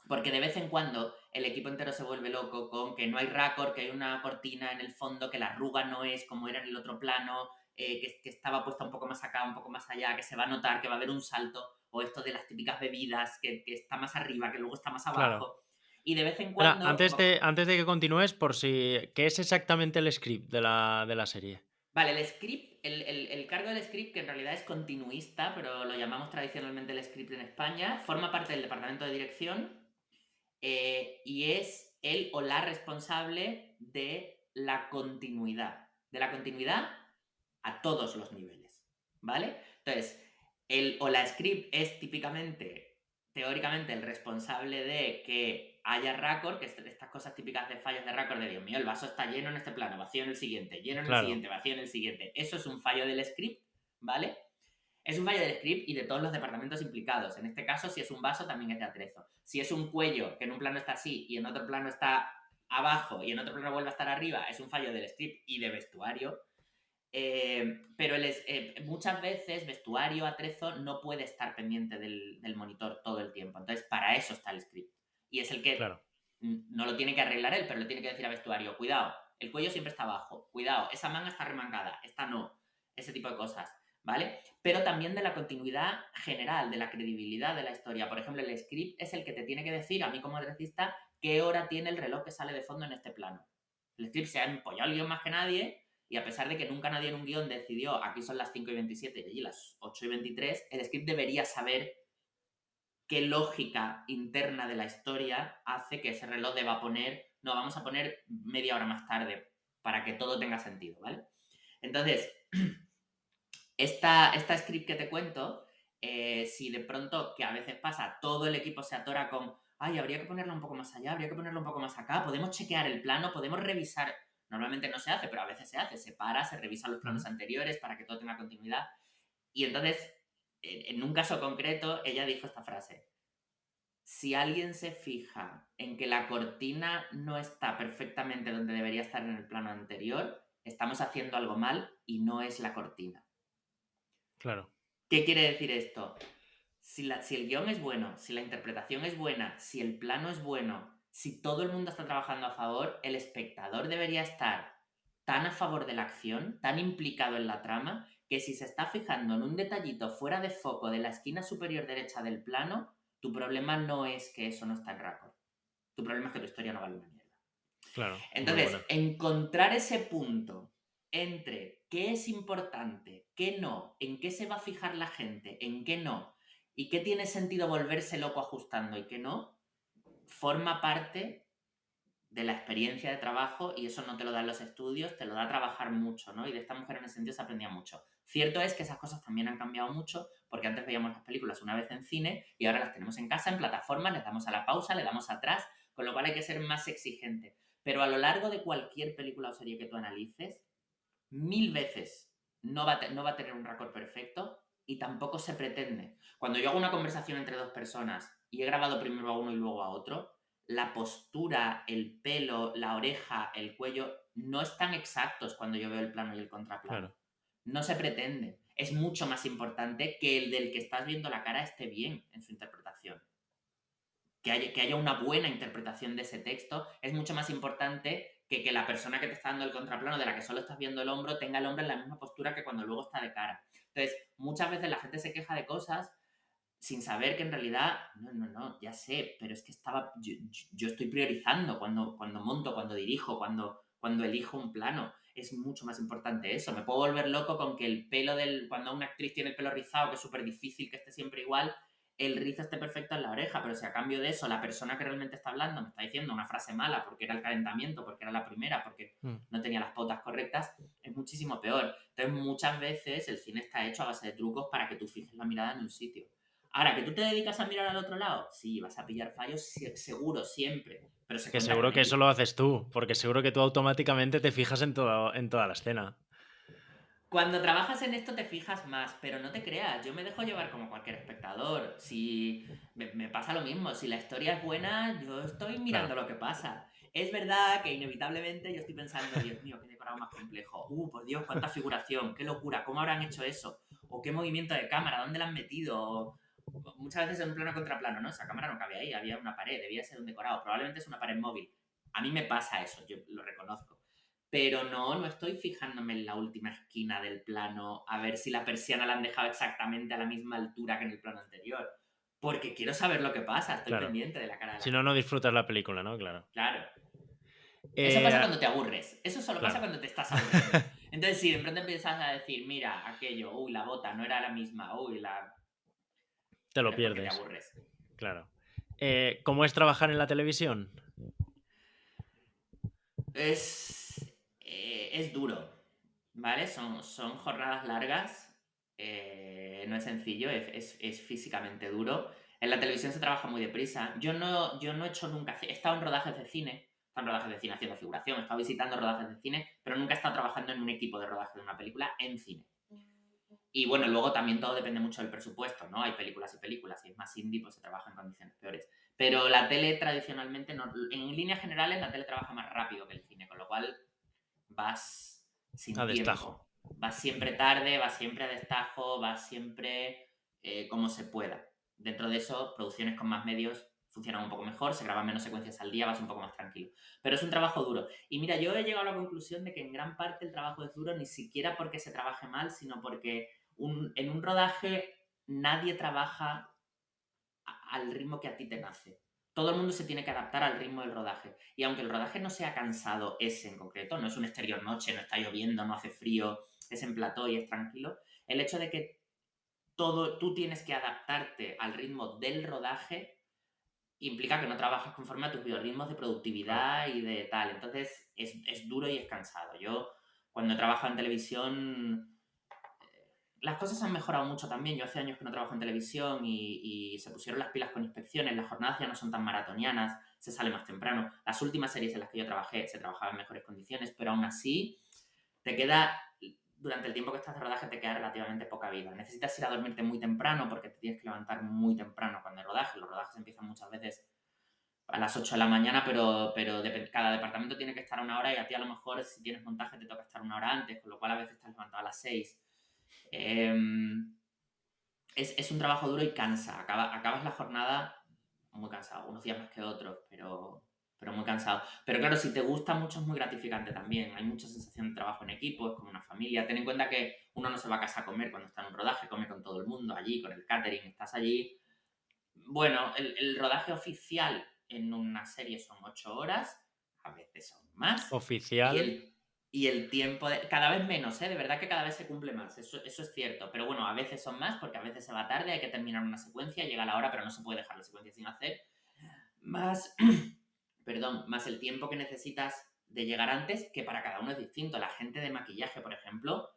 Porque de vez en cuando el equipo entero se vuelve loco con que no hay raccord, que hay una cortina en el fondo, que la arruga no es como era en el otro plano, que estaba puesta un poco más acá, un poco más allá, que se va a notar que va a haber un salto, o esto de las típicas bebidas, que está más arriba, que luego está más Claro. abajo. Y de vez en Espera, cuando, antes de que continúes, por si. ¿Qué es exactamente el script de la serie? vale, el script, el cargo del script, que en realidad es continuista, pero lo llamamos tradicionalmente el script en España, forma parte del departamento de dirección y es él o la responsable de la continuidad. De la continuidad a todos los niveles. ¿Vale? Entonces, el o la script es típicamente teóricamente el responsable de que haya raccord, que estas cosas típicas de fallos de raccord de Dios mío, el vaso está lleno en este plano, vacío en el siguiente, lleno en el Claro, siguiente, vacío en el siguiente. Eso es un fallo del script, ¿vale? Es un fallo del script y de todos los departamentos implicados. En este caso, si es un vaso, también es de atrezo. Si es un cuello, que en un plano está así y en otro plano está abajo y en otro plano vuelve a estar arriba, es un fallo del script y de vestuario. Pero muchas veces vestuario, atrezo, no puede estar pendiente del monitor todo el tiempo. Entonces, para eso está el script. Y es el que claro, no lo tiene que arreglar él, pero le tiene que decir a vestuario, cuidado, el cuello siempre está abajo, cuidado, esa manga está remangada, esta no, ese tipo de cosas, ¿vale? Pero también de la continuidad general, de la credibilidad de la historia. Por ejemplo, el script es el que te tiene que decir, a mí como adrecista, qué hora tiene el reloj que sale de fondo en este plano. El script se ha empollado el guión más que nadie y a pesar de que nunca nadie en un guión decidió aquí son las 5:27 y allí las 8:23, el script debería saber qué lógica interna de la historia hace que ese reloj deba poner, no, vamos a poner media hora más tarde para que todo tenga sentido, ¿vale? Entonces, esta script que te cuento, si de pronto, que a veces pasa, todo el equipo se atora con, ay, habría que ponerlo un poco más allá, habría que ponerlo un poco más acá, podemos chequear el plano, podemos revisar, normalmente no se hace, pero a veces se hace, se para, se revisan los planos anteriores para que todo tenga continuidad. Y entonces, en un caso concreto, ella dijo esta frase: si alguien se fija en que la cortina no está perfectamente donde debería estar en el plano anterior, estamos haciendo algo mal y no es la cortina. claro, ¿Qué quiere decir esto? Si el guión es bueno, si la interpretación es buena, si el plano es bueno, si todo el mundo está trabajando a favor, el espectador debería estar tan a favor de la acción, tan implicado en la trama, que si se está fijando en un detallito fuera de foco de la esquina superior derecha del plano, tu problema no es que eso no está en raccord. Tu problema es que tu historia no vale una mierda. claro, muy Entonces, buena. encontrar ese punto entre qué es importante, qué no, en qué se va a fijar la gente, en qué no, y qué tiene sentido volverse loco ajustando y qué no, forma parte de la experiencia de trabajo y eso no te lo dan los estudios, te lo da trabajar mucho, ¿no? Y de esta mujer en ese sentido se aprendía mucho. Cierto es que esas cosas también han cambiado mucho porque antes veíamos las películas una vez en cine y ahora las tenemos en casa, en plataformas, les damos a la pausa, le damos atrás, con lo cual hay que ser más exigente. Pero a lo largo de cualquier película o serie que tú analices, mil veces no va a tener un récord perfecto y tampoco se pretende. Cuando yo hago una conversación entre dos personas y he grabado primero a uno y luego a otro, la postura, el pelo, la oreja, el cuello, no están exactos cuando yo veo el plano y el contraplano. Claro. No se pretende. Es mucho más importante que el del que estás viendo la cara esté bien en su interpretación. Que haya una buena interpretación de ese texto es mucho más importante que la persona que te está dando el contraplano, de la que solo estás viendo el hombro, tenga el hombro en la misma postura que cuando luego está de cara. Entonces, muchas veces la gente se queja de cosas sin saber que en realidad, no, ya sé, pero es que yo estoy priorizando cuando monto, cuando dirijo, cuando elijo un plano. Es mucho más importante eso. Me puedo volver loco con que el pelo cuando una actriz tiene el pelo rizado, que es súper difícil que esté siempre igual, el rizo esté perfecto en la oreja, pero si a cambio de eso la persona que realmente está hablando me está diciendo una frase mala porque era el calentamiento, porque era la primera, porque Mm. no tenía las pautas correctas, es muchísimo peor. Entonces, muchas veces el cine está hecho a base de trucos para que tú fijes la mirada en un sitio. Ahora, ¿que tú te dedicas a mirar al otro lado? Sí, vas a pillar fallos seguro, siempre, pero se Que cuenta seguro con que eso ello. lo haces tú, porque seguro que tú automáticamente te fijas en toda la escena. Cuando trabajas en esto te fijas más, pero no te creas, yo me dejo llevar como cualquier espectador. Si me pasa lo mismo, si la historia es buena, yo estoy mirando Claro, lo que pasa. Es verdad que inevitablemente yo estoy pensando, Dios mío, qué decorado más complejo. Por Dios, cuánta figuración, qué locura, ¿cómo habrán hecho eso? O qué movimiento de cámara, ¿dónde la han metido? Muchas veces en un plano contra plano, ¿no? Esa cámara no cabe ahí, había una pared, debía ser un decorado, probablemente es una pared móvil. A mí me pasa eso, yo lo reconozco. Pero no estoy fijándome en la última esquina del plano a ver si la persiana la han dejado exactamente a la misma altura que en el plano anterior. Porque quiero saber lo que pasa, estoy claro. pendiente de la cara de la Si no, no actriz. disfrutas la película, ¿no? Claro. Claro. Eso pasa Eh, cuando te aburres. Eso solo pasa claro. cuando te estás aburriendo. Entonces, si de pronto empiezas a decir, mira, aquello, uy, la bota no era la misma, uy, la. Te Pero lo es porque te pierdes. aburres. Claro. ¿Cómo es trabajar en la televisión? Es duro, ¿vale? Son jornadas largas, no es sencillo, es físicamente duro. En la televisión se trabaja muy deprisa. Yo no he hecho nunca... He estado en rodajes de cine, he estado en rodajes de cine haciendo figuración, he estado visitando rodajes de cine, pero nunca he estado trabajando en un equipo de rodaje de una película en cine. Y bueno, luego también todo depende mucho del presupuesto, ¿no? Hay películas y películas. Si es más indie, pues se trabaja en condiciones peores. Pero la tele tradicionalmente, en líneas generales, la tele trabaja más rápido que el cine, con lo cual vas A sin destajo. tiempo. Vas siempre tarde, vas siempre a destajo, vas siempre como se pueda. Dentro de eso, producciones con más medios funcionan un poco mejor, se graban menos secuencias al día, vas un poco más tranquilo. Pero es un trabajo duro. Y mira, yo he llegado a la conclusión de que en gran parte el trabajo es duro ni siquiera porque se trabaje mal, sino porque en un rodaje nadie trabaja al ritmo que a ti te nace. Todo el mundo se tiene que adaptar al ritmo del rodaje. Y aunque el rodaje no sea cansado ese en concreto, no es un exterior noche, no está lloviendo, no hace frío, es en plató y es tranquilo, el hecho de que tú tienes que adaptarte al ritmo del rodaje implica que no trabajas conforme a tus biorritmos de Claro. productividad y de tal. Entonces es duro y es cansado. Yo cuando he trabajado en televisión las cosas han mejorado mucho también. Yo hace años que no trabajo en televisión y se pusieron las pilas con inspecciones, las jornadas ya no son tan maratonianas, se sale más temprano. Las últimas series en las que yo trabajé se trabajaba en mejores condiciones, pero aún así te queda, durante el tiempo que estás de rodaje, te queda relativamente poca vida. Necesitas ir a dormirte muy temprano porque te tienes que levantar muy temprano cuando hay rodaje. Los rodajes empiezan muchas veces a las 8 de la mañana, pero cada departamento tiene que estar a una hora y a ti a lo mejor si tienes montaje te toca estar una hora antes, con lo cual a veces estás levantado a las 6. Es un trabajo duro y cansa. Acabas la jornada muy cansado, unos días más que otros, pero muy cansado. Pero claro, si te gusta mucho es muy gratificante también. Hay mucha sensación de trabajo en equipo, es como una familia. Ten en cuenta que uno no se va a casa a comer cuando está en un rodaje, come con todo el mundo allí, con el catering, estás allí. Bueno, el rodaje oficial en una serie son 8 horas, a veces son más, y Oficial. el tiempo, cada vez menos, ¿eh? De verdad que cada vez se cumple más, eso es cierto, pero bueno, a veces son más porque a veces se va tarde, hay que terminar una secuencia, llega la hora, pero no se puede dejar la secuencia sin hacer, más, perdón, más el tiempo que necesitas de llegar antes, que para cada uno es distinto. La gente de maquillaje, por ejemplo,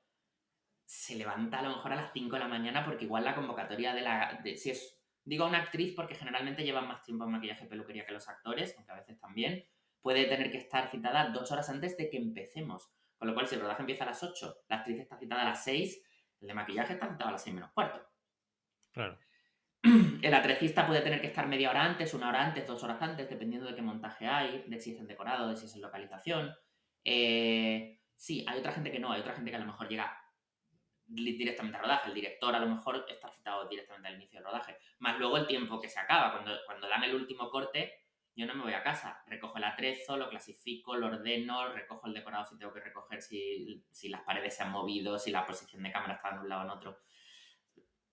se levanta a lo mejor a las 5 de la mañana porque igual la convocatoria si es, digo una actriz porque generalmente llevan más tiempo en maquillaje y peluquería que los actores, aunque a veces también, puede tener que estar citada 2 horas antes de que empecemos. Con lo cual, si el rodaje empieza a las 8, la actriz está citada a las 6, el de maquillaje está citado a las 6 menos cuarto. Claro. El atrecista puede tener que estar media hora antes, 1 hora antes, 2 horas antes, dependiendo de qué montaje hay, de si es en decorado, de si es en localización. Sí, hay otra gente que no, hay otra gente que a lo mejor llega directamente al rodaje. El director a lo mejor está citado directamente al inicio del rodaje. Más luego el tiempo que se acaba. Cuando dan el último corte, yo no me voy a casa. Recojo el atrezo, lo clasifico, lo ordeno, recojo el decorado si tengo que recoger, si las paredes se han movido, si la posición de cámara está en un lado o en otro.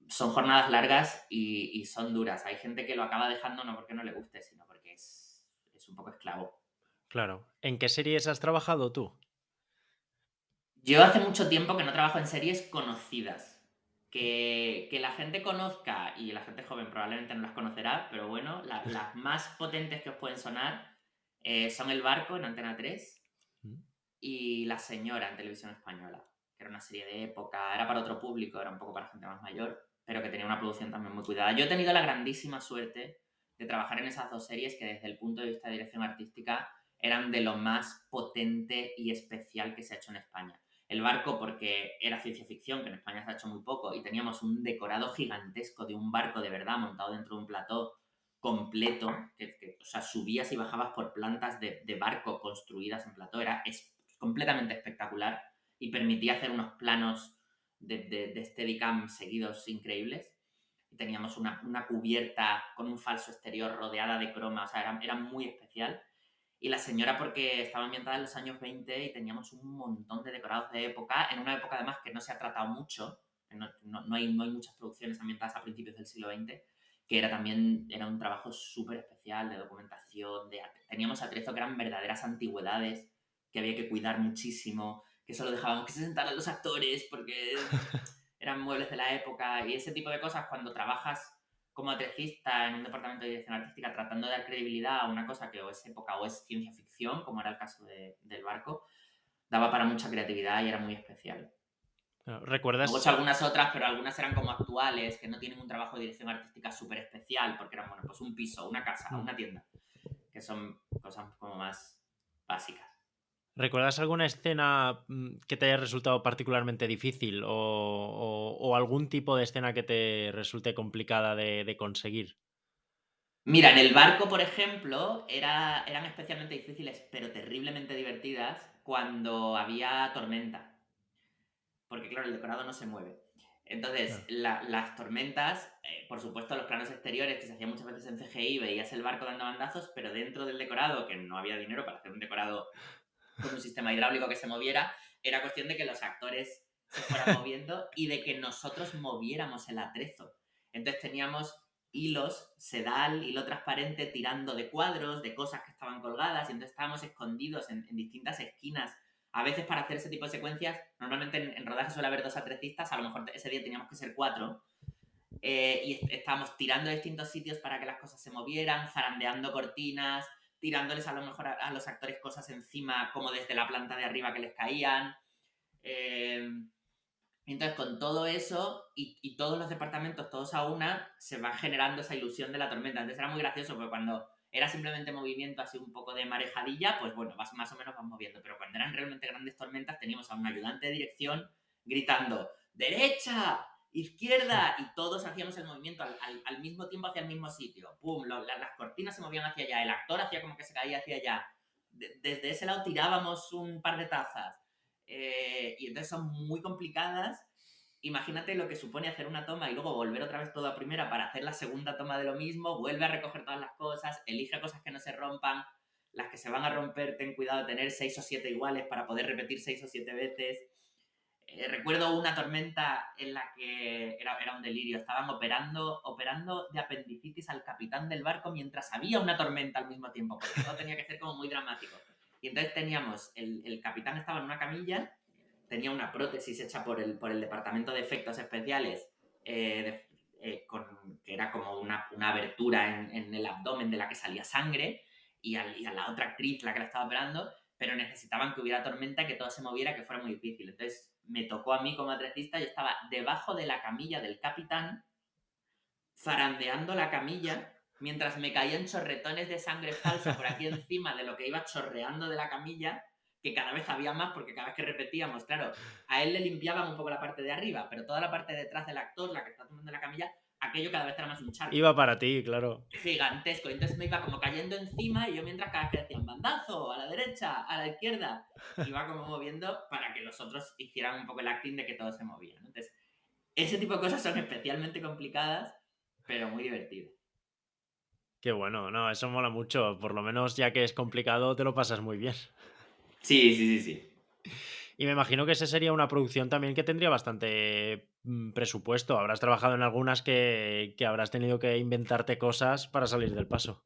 Son jornadas largas y son duras. Hay gente que lo acaba dejando no porque no le guste, sino porque es un poco esclavo. Claro. ¿En qué series has trabajado tú? Yo hace mucho tiempo que no trabajo en series conocidas. Que la gente conozca, y la gente joven probablemente no las conocerá, pero bueno, las más potentes que os pueden sonar son El Barco en Antena 3 Mm. y La Señora en Televisión Española, que era una serie de época, era para otro público, era un poco para gente más mayor, pero que tenía una producción también muy cuidada. Yo he tenido la grandísima suerte de trabajar en esas dos series que desde el punto de vista de dirección artística eran de lo más potente y especial que se ha hecho en España. El Barco porque era ciencia ficción, que en España se ha hecho muy poco, y teníamos un decorado gigantesco de un barco de verdad montado dentro de un plató completo, o sea, subías y bajabas por plantas de barco construidas en plató, era completamente espectacular y permitía hacer unos planos de Steadicam seguidos increíbles. Y teníamos una cubierta con un falso exterior rodeada de croma, o sea, era muy especial. Y La Señora porque estaba ambientada en los años 20 y teníamos un montón de decorados de época, en una época además que no se ha tratado mucho, no hay muchas producciones ambientadas a principios del siglo XX, que era un trabajo súper especial de documentación, teníamos atrezo que eran verdaderas antigüedades, que había que cuidar muchísimo, que solo dejábamos que se sentaran los actores porque eran muebles de la época y ese tipo de cosas cuando trabajas como atrecista en un departamento de dirección artística tratando de dar credibilidad a una cosa que o es época o es ciencia ficción, como era el caso del barco, daba para mucha creatividad y era muy especial. Claro, Luego he ¿recuerdas? hecho algunas otras, pero algunas eran como actuales, que no tienen un trabajo de dirección artística súper especial, porque eran, bueno, pues un piso, una casa, Mm. una tienda, que son cosas como más básicas. ¿Recuerdas alguna escena que te haya resultado particularmente difícil o algún tipo de escena que te resulte complicada de conseguir? Mira, en el barco, por ejemplo, eran especialmente difíciles, pero terriblemente divertidas cuando había tormenta. Porque claro, el decorado no se mueve. Entonces, Claro. las tormentas, por supuesto, los planos exteriores que se hacían muchas veces en CGI, veías el barco dando bandazos, pero dentro del decorado, que no había dinero para hacer un decorado con un sistema hidráulico que se moviera, era cuestión de que los actores se fueran moviendo y de que nosotros moviéramos el atrezo. Entonces teníamos hilos, sedal, hilo transparente tirando de cuadros, de cosas que estaban colgadas, y entonces estábamos escondidos en distintas esquinas. A veces para hacer ese tipo de secuencias, normalmente en rodaje suele haber 2 atrecistas, a lo mejor ese día teníamos que ser 4, y estábamos tirando a distintos sitios para que las cosas se movieran, zarandeando cortinas, tirándoles a lo mejor a los actores cosas encima, como desde la planta de arriba que les caían. Eh, entonces, con todo eso y todos los departamentos, todos a una, se va generando esa ilusión de la tormenta. Entonces era muy gracioso porque cuando era simplemente movimiento así un poco de marejadilla, pues bueno, más o menos vas moviendo. Pero cuando eran realmente grandes tormentas, teníamos a un ayudante de dirección gritando ¡derecha! ¡Izquierda! Y todos hacíamos el movimiento al mismo tiempo hacia el mismo sitio. ¡Pum! Las cortinas se movían hacia allá, el actor hacía como que se caía hacia allá. Desde ese lado tirábamos un par de tazas. Y entonces son muy complicadas. Imagínate lo que supone hacer una toma y luego volver otra vez todo a primera para hacer la segunda toma de lo mismo, vuelve a recoger todas las cosas, elige cosas que no se rompan, las que se van a romper ten cuidado de tener 6 o 7 iguales para poder repetir 6 o 7 veces. Recuerdo una tormenta en la que era un delirio, estaban operando de apendicitis al capitán del barco mientras había una tormenta al mismo tiempo, porque todo tenía que ser como muy dramático. Y entonces teníamos, el capitán estaba en una camilla, tenía una prótesis hecha por el departamento de efectos especiales, que era como una abertura en el abdomen de la que salía sangre, y a la otra actriz, la que la estaba operando, pero necesitaban que hubiera tormenta, que todo se moviera, que fuera muy difícil. Entonces me tocó a mí como atletista, yo estaba debajo de la camilla del capitán, zarandeando la camilla, mientras me caían chorretones de sangre falsa por aquí encima de lo que iba chorreando de la camilla, que cada vez había más, porque cada vez que repetíamos, claro, a él le limpiaban un poco la parte de arriba, pero toda la parte de detrás del actor, la que está tomando la camilla, aquello cada vez era más un charco Iba para ti, claro. gigantesco. Entonces me iba como cayendo encima y yo mientras cada vez que decían bandazo, a la derecha, a la izquierda, iba como moviendo para que los otros hicieran un poco el acting de que todo se movía, ¿no? Entonces, ese tipo de cosas son especialmente complicadas, pero muy divertidas. Qué bueno, no, eso mola mucho. Por lo menos ya que es complicado, te lo pasas muy bien. Sí, sí, sí, sí. Y me imagino que esa sería una producción también que tendría bastante presupuesto. Habrás trabajado en algunas que habrás tenido que inventarte cosas para salir del paso.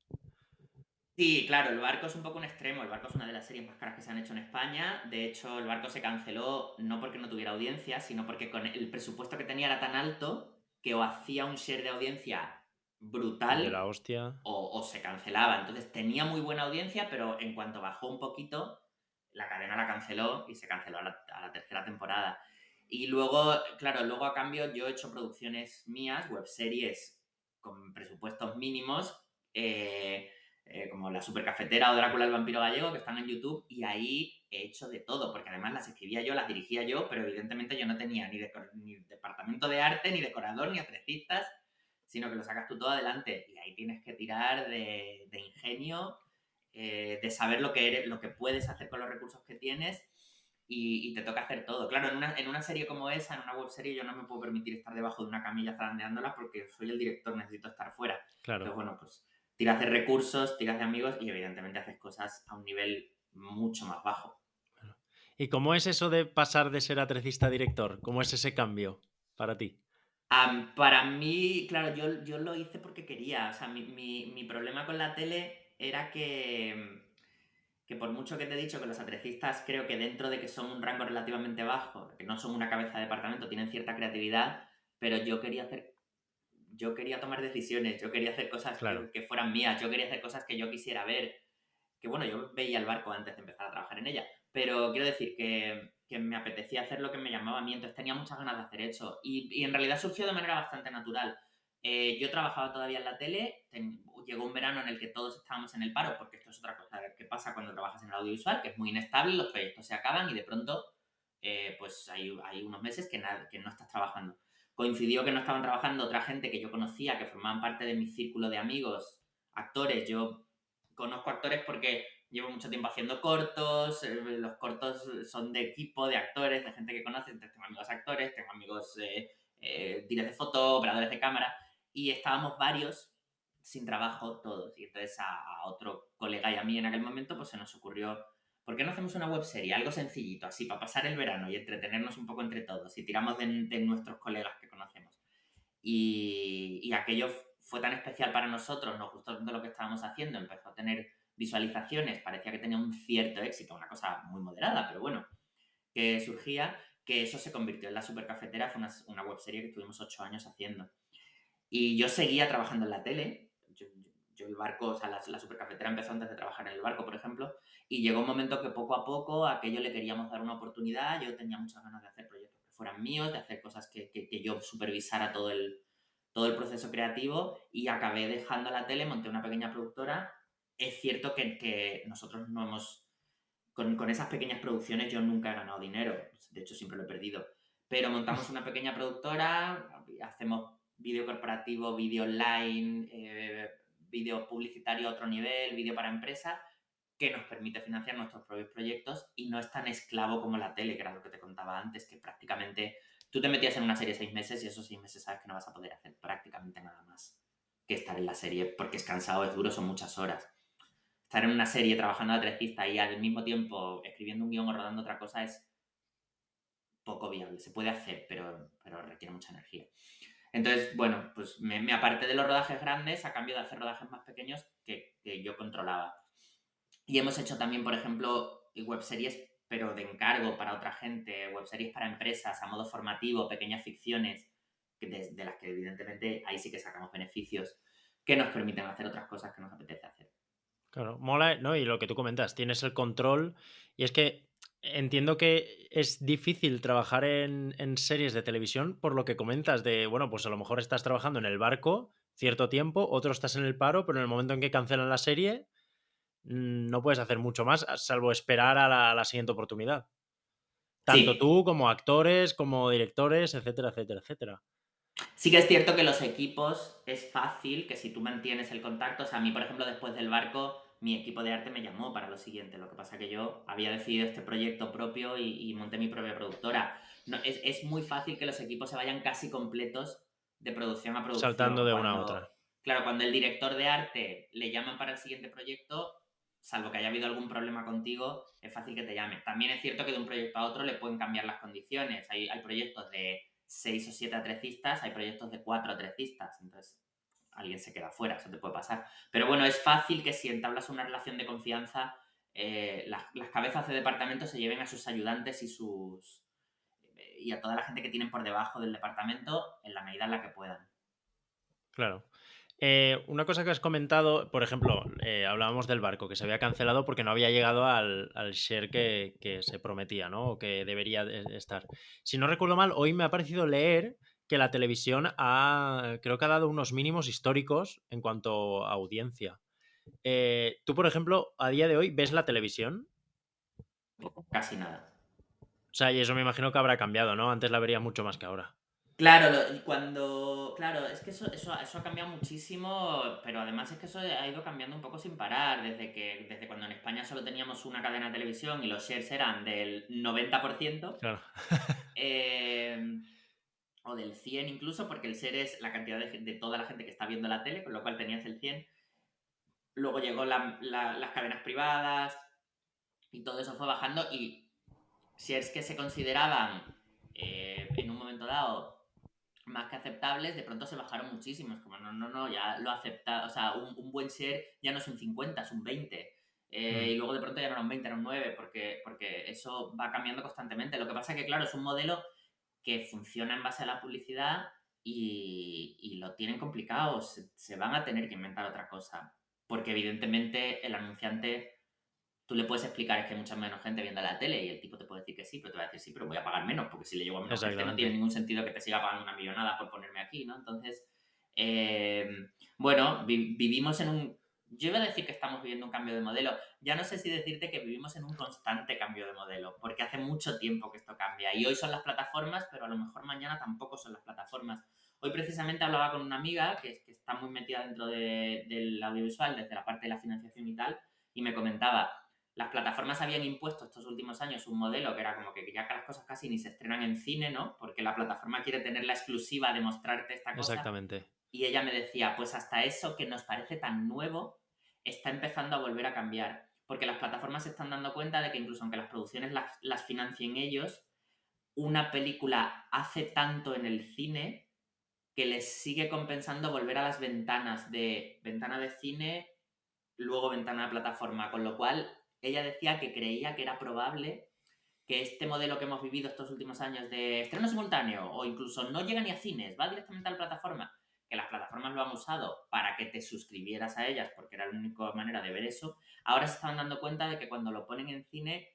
Sí, claro, el barco es un poco un extremo. El barco es una de las series más caras que se han hecho en España. De hecho, el barco se canceló no porque no tuviera audiencia, sino porque con el presupuesto que tenía era tan alto que o hacía un share de audiencia De la brutal hostia. o se cancelaba. Entonces tenía muy buena audiencia, pero en cuanto bajó un poquito, la cadena la canceló y se canceló a la tercera temporada. Y luego, claro, luego a cambio yo he hecho producciones mías, webseries con presupuestos mínimos, como La Supercafetera o Drácula el vampiro gallego, que están en YouTube, y ahí he hecho de todo, porque además las escribía yo, las dirigía yo, pero evidentemente yo no tenía ni departamento de arte, ni decorador, ni atrecistas, sino que lo sacas tú todo adelante y ahí tienes que tirar de ingenio, de saber lo que eres, lo que puedes hacer con los recursos que tienes y te toca hacer todo. Claro, en una serie como esa, en una web serie, yo no me puedo permitir estar debajo de una camilla zarandeándola porque soy el director, necesito estar fuera. Entonces, Claro. bueno, pues tiras de recursos, tiras de amigos y evidentemente haces cosas a un nivel mucho más bajo. ¿Y cómo es eso de pasar de ser atrecista a director? ¿Cómo es ese cambio para ti? Para mí, claro, yo lo hice porque quería. O sea, mi problema con la tele era que por mucho que te he dicho que los atletistas creo que dentro de que son un rango relativamente bajo, que no son una cabeza de departamento, tienen cierta creatividad, pero yo quería tomar decisiones, yo quería hacer cosas Claro. que fueran mías, yo quería hacer cosas que yo quisiera ver, que bueno, yo veía el barco antes de empezar a trabajar en ella, pero quiero decir que que me apetecía hacer lo que me llamaba a mí, entonces tenía muchas ganas de hacer eso. Y en realidad surgió de manera bastante natural. Yo trabajaba todavía en la tele, llegó un verano en el que todos estábamos en el paro, porque esto es otra cosa que pasa cuando trabajas en el audiovisual, que es muy inestable, los proyectos se acaban y de pronto pues hay unos meses que no estás trabajando. Coincidió que no estaban trabajando otra gente que yo conocía, que formaban parte de mi círculo de amigos, actores. Yo conozco actores porque llevo mucho tiempo haciendo cortos, los cortos son de equipo, de actores, de gente que conoce, entonces tengo amigos actores, tengo amigos directores de foto, operadores de cámara, y estábamos varios sin trabajo todos. Y entonces a otro colega y a mí en aquel momento pues se nos ocurrió, ¿por qué no hacemos una webserie? Algo sencillito, así, para pasar el verano y entretenernos un poco entre todos. Y tiramos de nuestros colegas que conocemos. Y aquello fue tan especial para nosotros, nos gustó de lo que estábamos haciendo, empezó a tener visualizaciones, parecía que tenía un cierto éxito, una cosa muy moderada, pero bueno, que surgía, que eso se convirtió en La Supercafetera, fue una webserie que estuvimos 8 años haciendo. Y yo seguía trabajando en la tele. Yo el barco, o sea, la Supercafetera empezó antes de trabajar en el barco, por ejemplo, y llegó un momento que poco a poco a aquello le queríamos dar una oportunidad. Yo tenía muchas ganas de hacer proyectos que fueran míos, de hacer cosas que yo supervisara todo el proceso creativo, y acabé dejando la tele, monté una pequeña productora. Es cierto que nosotros no hemos... Con esas pequeñas producciones yo nunca he ganado dinero, de hecho siempre lo he perdido, pero montamos una pequeña productora, hacemos vídeo corporativo, vídeo online, vídeo publicitario a otro nivel, vídeo para empresas, que nos permite financiar nuestros propios proyectos y no es tan esclavo como la tele, que era lo que te contaba antes, que prácticamente tú te metías en una serie 6 meses y esos 6 meses sabes que no vas a poder hacer prácticamente nada más que estar en la serie, porque es cansado, es duro, son muchas horas. Estar en una serie trabajando a trejista y al mismo tiempo escribiendo un guión o rodando otra cosa es poco viable. Se puede hacer, pero requiere mucha energía. Entonces, bueno, pues me aparté de los rodajes grandes a cambio de hacer rodajes más pequeños que yo controlaba. Y hemos hecho también, por ejemplo, webseries, pero de encargo para otra gente, webseries para empresas, a modo formativo, pequeñas ficciones, de las que evidentemente ahí sí que sacamos beneficios que nos permiten hacer otras cosas que nos apetece hacer. Claro, mola, ¿no? Y lo que tú comentas, tienes el control. Y es que entiendo que es difícil trabajar en series de televisión por lo que comentas de, bueno, pues a lo mejor estás trabajando en el barco cierto tiempo, otro estás en el paro, pero en el momento en que cancelan la serie, no puedes hacer mucho más, salvo esperar a la siguiente oportunidad. Tanto Sí, tú como actores, como directores, etcétera, etcétera, etcétera. sí que es cierto que los equipos es fácil que si tú mantienes el contacto, o sea, a mí, por ejemplo, después del barco, mi equipo de arte me llamó para lo siguiente. Lo que pasa que yo había decidido este proyecto propio y monté mi propia productora. No, es muy fácil que los equipos se vayan casi completos de producción a Saltando producción. de una a otra. Claro, cuando el director de arte le llaman para el siguiente proyecto, salvo que haya habido algún problema contigo, es fácil que te llame. También es cierto que de un proyecto a otro le pueden cambiar las condiciones. Hay proyectos de 6 o 7 atrecistas, hay proyectos de 4 atrecistas, entonces alguien se queda fuera, eso te puede pasar. Pero bueno, es fácil que si entablas una relación de confianza, las cabezas de departamento se lleven a sus ayudantes y a toda la gente que tienen por debajo del departamento en la medida en la que puedan. Claro. Una cosa que has comentado, por ejemplo, hablábamos del barco que se había cancelado porque no había llegado al share que se prometía, ¿no? O que debería estar. Si no recuerdo mal, hoy me ha parecido leer que la televisión creo que ha dado unos mínimos históricos en cuanto a audiencia. Tú, por ejemplo, a día de hoy, ¿ves la televisión? Casi nada. O sea, y eso me imagino que habrá cambiado, ¿no? Antes la vería mucho más que ahora. Claro, claro, es que eso ha cambiado muchísimo, pero además es que eso ha ido cambiando un poco sin parar, desde cuando en España solo teníamos una cadena de televisión y los shares eran del 90%, Claro. eh, o del 100 incluso, porque el share es la cantidad de toda la gente que está viendo la tele, con lo cual tenías el 100. Luego llegó las cadenas privadas y todo eso fue bajando, y shares que se consideraban en un momento dado más que aceptables, de pronto se bajaron muchísimo. Es como, no, ya lo acepta. O sea, un buen share ya no es un 50, es un 20. Mm, Y luego de pronto ya no era un 20, era un 9, porque eso va cambiando constantemente. Lo que pasa es que, claro, es un modelo que funciona en base a la publicidad y lo tienen complicado. Se van a tener que inventar otra cosa. Porque evidentemente el anunciante tú le puedes explicar es que hay mucha menos gente viendo la tele y el tipo te puede decir que sí, pero te va a decir sí, pero voy a pagar menos, porque si le llego a menos gente no tiene Exactamente. ningún sentido que te siga pagando una millonada por ponerme aquí, ¿no? Entonces, eh, bueno, vivimos en un... Yo iba a decir que estamos viviendo un cambio de modelo. Ya no sé si decirte que vivimos en un constante cambio de modelo, porque hace mucho tiempo que esto cambia. Y hoy son las plataformas, pero a lo mejor mañana tampoco son las plataformas. Hoy precisamente hablaba con una amiga que está muy metida dentro del audiovisual, desde la parte de la financiación y tal, y me comentaba, las plataformas habían impuesto estos últimos años un modelo que era como que ya que las cosas casi ni se estrenan en cine, ¿no? Porque la plataforma quiere tener la exclusiva de mostrarte esta cosa. Exactamente. Y ella me decía, pues hasta eso que nos parece tan nuevo está empezando a volver a cambiar. Porque las plataformas se están dando cuenta de que incluso aunque las producciones las financien ellos, una película hace tanto en el cine que les sigue compensando volver a las ventanas de ventana de cine, luego ventana de plataforma. Con lo cual, ella decía que creía que era probable que este modelo que hemos vivido estos últimos años de estreno simultáneo o incluso no llega ni a cines, va directamente a la plataforma, que las plataformas lo han usado para que te suscribieras a ellas porque era la única manera de ver eso, ahora se están dando cuenta de que cuando lo ponen en cine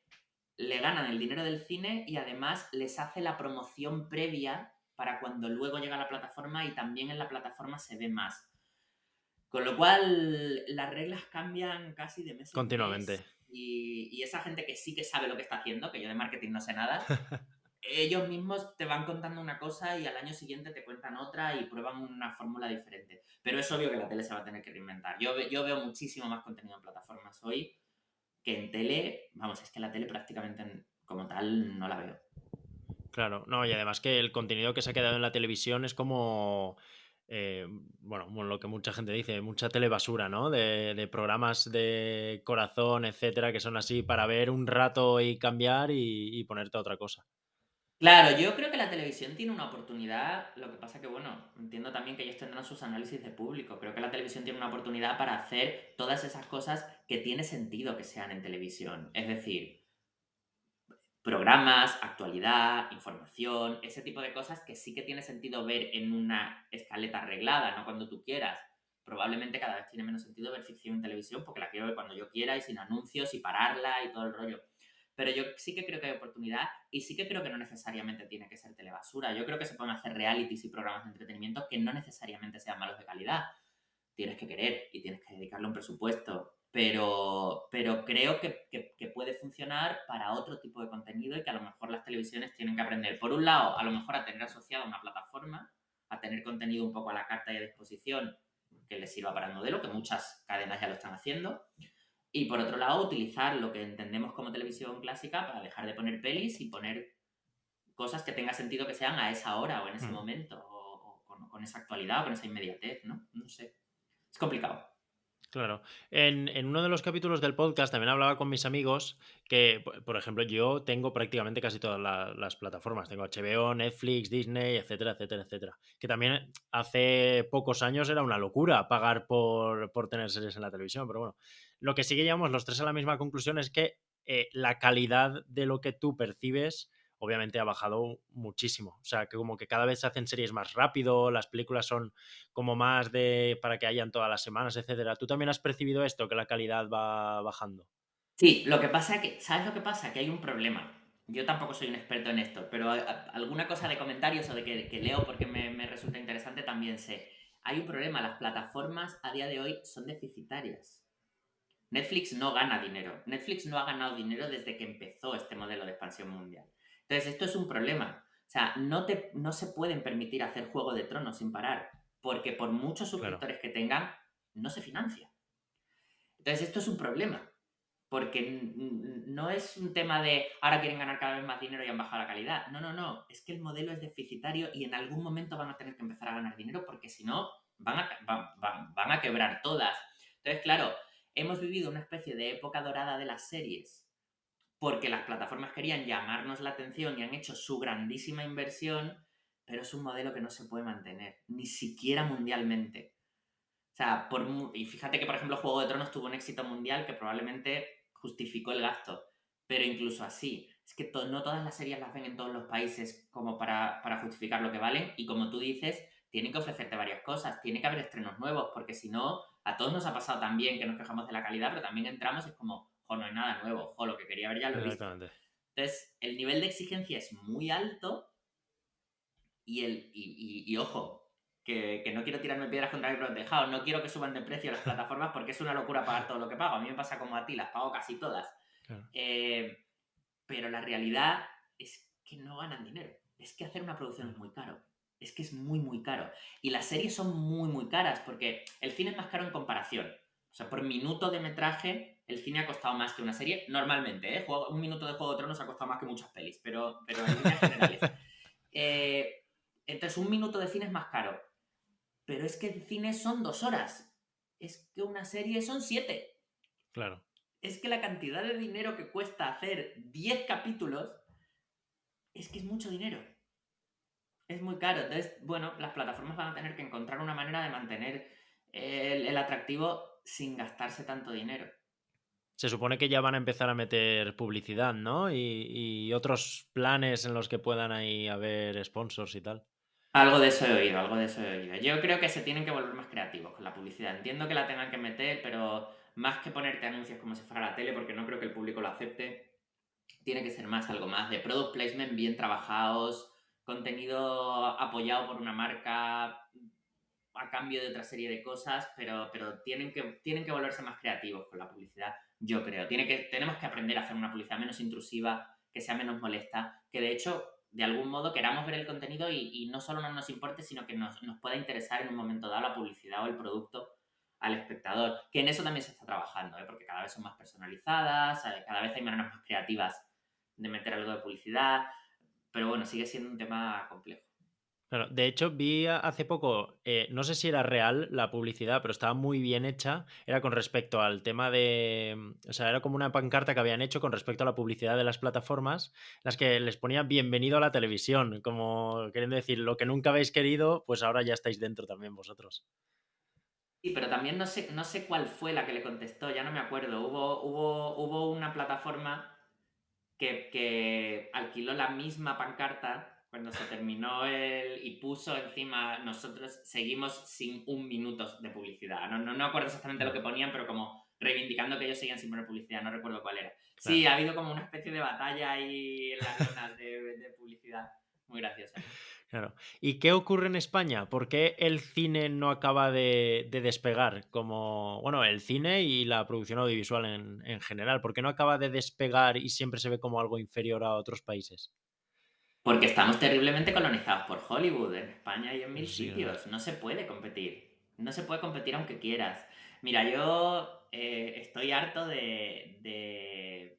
le ganan el dinero del cine y además les hace la promoción previa para cuando luego llega a la plataforma y también en la plataforma se ve más. Con lo cual, las reglas cambian casi de mes en Continuamente. mes y esa gente que sí que sabe lo que está haciendo, que yo de marketing no sé nada, ellos mismos te van contando una cosa y al año siguiente te cuentan otra y prueban una fórmula diferente. Pero es obvio que la tele se va a tener que reinventar. Yo veo muchísimo más contenido en plataformas hoy que en tele. Vamos, es que la tele prácticamente como tal no la veo. Claro, no, y además que el contenido que se ha quedado en la televisión es como, eh, bueno, lo que mucha gente dice, mucha telebasura, ¿no? De programas de corazón, etcétera, que son así para ver un rato y cambiar y ponerte a otra cosa. Claro, yo creo que la televisión tiene una oportunidad, lo que pasa que, bueno, entiendo también que ellos tendrán sus análisis de público. Creo que la televisión tiene una oportunidad para hacer todas esas cosas que tiene sentido que sean en televisión. Es decir, programas, actualidad, información, ese tipo de cosas que sí que tiene sentido ver en una escaleta arreglada, no cuando tú quieras. Probablemente cada vez tiene menos sentido ver ficción en televisión porque la quiero ver cuando yo quiera y sin anuncios y pararla y todo el rollo. Pero yo sí que creo que hay oportunidad y sí que creo que no necesariamente tiene que ser telebasura. Yo creo que se pueden hacer realities y programas de entretenimiento que no necesariamente sean malos de calidad. Tienes que querer y tienes que dedicarle un presupuesto, pero creo que puede funcionar para otro tipo de contenido y que a lo mejor las televisiones tienen que aprender, por un lado, a lo mejor a tener asociada una plataforma, a tener contenido un poco a la carta y a disposición que les sirva para el modelo, que muchas cadenas ya lo están haciendo, y por otro lado, utilizar lo que entendemos como televisión clásica para dejar de poner pelis y poner cosas que tenga sentido que sean a esa hora o en ese Mm. momento, o con esa actualidad o con esa inmediatez, ¿no? No sé. Es complicado. Claro. En uno de los capítulos del podcast también hablaba con mis amigos que, por ejemplo, yo tengo prácticamente casi todas las plataformas. Tengo HBO, Netflix, Disney, etcétera, etcétera, etcétera. Que también hace pocos años era una locura pagar por tener series en la televisión. Pero bueno, lo que sí que llegamos los tres a la misma conclusión es que la calidad de lo que tú percibes obviamente ha bajado muchísimo. O sea, que como que cada vez se hacen series más rápido, las películas son como más de para que hayan todas las semanas, etcétera. ¿Tú también has percibido esto, que la calidad va bajando? Sí, lo que pasa que, ¿sabes lo que pasa? Que hay un problema. Yo tampoco soy un experto en esto, pero alguna cosa de comentarios o de que leo porque me resulta interesante también sé. Hay un problema, las plataformas a día de hoy son deficitarias. Netflix no gana dinero. Netflix no ha ganado dinero desde que empezó este modelo de expansión mundial. Entonces, esto es un problema. O sea, no se pueden permitir hacer Juego de Tronos sin parar, porque por muchos Claro, suscriptores que tengan, no se financia. Entonces, esto es un problema. Porque no es un tema de ahora quieren ganar cada vez más dinero y han bajado la calidad. No, no, no. Es que el modelo es deficitario y en algún momento van a tener que empezar a ganar dinero porque si no van a quebrar todas. Entonces, claro, hemos vivido una especie de época dorada de las series porque las plataformas querían llamarnos la atención y han hecho su grandísima inversión, pero es un modelo que no se puede mantener, ni siquiera mundialmente. O sea, y fíjate que, por ejemplo, Juego de Tronos tuvo un éxito mundial que probablemente justificó el gasto. Pero incluso así, es que no todas las series las ven en todos los países como para justificar lo que valen. Y como tú dices, tienen que ofrecerte varias cosas. Tiene que haber estrenos nuevos, porque si no, a todos nos ha pasado también que nos quejamos de la calidad, pero también entramos y es como, jo, no hay nada nuevo, jo, lo que quería ver ya lo he visto. Exactamente. Entonces, el nivel de exigencia es muy alto y ojo, que no quiero tirarme piedras contra el propio tejado, no quiero que suban de precio las plataformas porque es una locura pagar todo lo que pago. A mí me pasa como a ti, las pago casi todas. Claro. Pero la realidad es que no ganan dinero. Es que hacer una producción es muy caro. Es que es muy, muy caro. Y las series son muy, muy caras porque el cine es más caro en comparación. O sea, por minuto de metraje, el cine ha costado más que una serie normalmente, ¿eh? Un minuto de Juego de Tronos ha costado más que muchas pelis, pero en líneas generales. Eh, entonces, un minuto de cine es más caro. Pero es que el cine son 2 horas. Es que una serie son 7. Claro. Es que la cantidad de dinero que cuesta hacer 10 capítulos es que es mucho dinero. Es muy caro. Entonces, bueno, las plataformas van a tener que encontrar una manera de mantener el atractivo sin gastarse tanto dinero. Se supone que ya van a empezar a meter publicidad, ¿no? Y otros planes en los que puedan ahí haber sponsors y tal. Algo de eso he oído, algo de eso he oído. Yo creo que se tienen que volver más creativos con la publicidad. Entiendo que la tengan que meter, pero más que ponerte anuncios como si fuera la tele, porque no creo que el público lo acepte, tiene que ser más algo más de product placement bien trabajados, contenido apoyado por una marca a cambio de otra serie de cosas, pero tienen que volverse más creativos con la publicidad, yo creo. Tenemos que aprender a hacer una publicidad menos intrusiva, que sea menos molesta, que de hecho, de algún modo, queramos ver el contenido y no solo no nos importe, sino que nos pueda interesar en un momento dado la publicidad o el producto al espectador. Que en eso también se está trabajando, ¿eh? Porque cada vez son más personalizadas, cada vez hay maneras más creativas de meter algo de publicidad, pero bueno, sigue siendo un tema complejo. Claro, de hecho, vi hace poco, no sé si era real la publicidad, pero estaba muy bien hecha. Era con respecto al tema de. O sea, era como una pancarta que habían hecho con respecto a la publicidad de las plataformas, las que les ponía bienvenido a la televisión, como queriendo decir, lo que nunca habéis querido, pues ahora ya estáis dentro también vosotros. Sí, pero también no sé cuál fue la que le contestó, ya no me acuerdo. Hubo una plataforma que alquiló la misma pancarta cuando se terminó y puso encima, nosotros seguimos sin 1 minuto de publicidad. No acuerdo exactamente lo que ponían, pero como reivindicando que ellos seguían sin poner publicidad, no recuerdo cuál era. Sí, Claro. ha habido como una especie de batalla ahí en las lonas de publicidad. Muy graciosa. Claro. ¿Y qué ocurre en España? ¿Por qué el cine no acaba de despegar? Como, bueno, el cine y la producción audiovisual en general. ¿Por qué no acaba de despegar y siempre se ve como algo inferior a otros países? Porque estamos terriblemente colonizados por Hollywood, en España y en mil Eso sí que es verdad. sitios. No se puede competir. No se puede competir aunque quieras. Mira, yo estoy harto de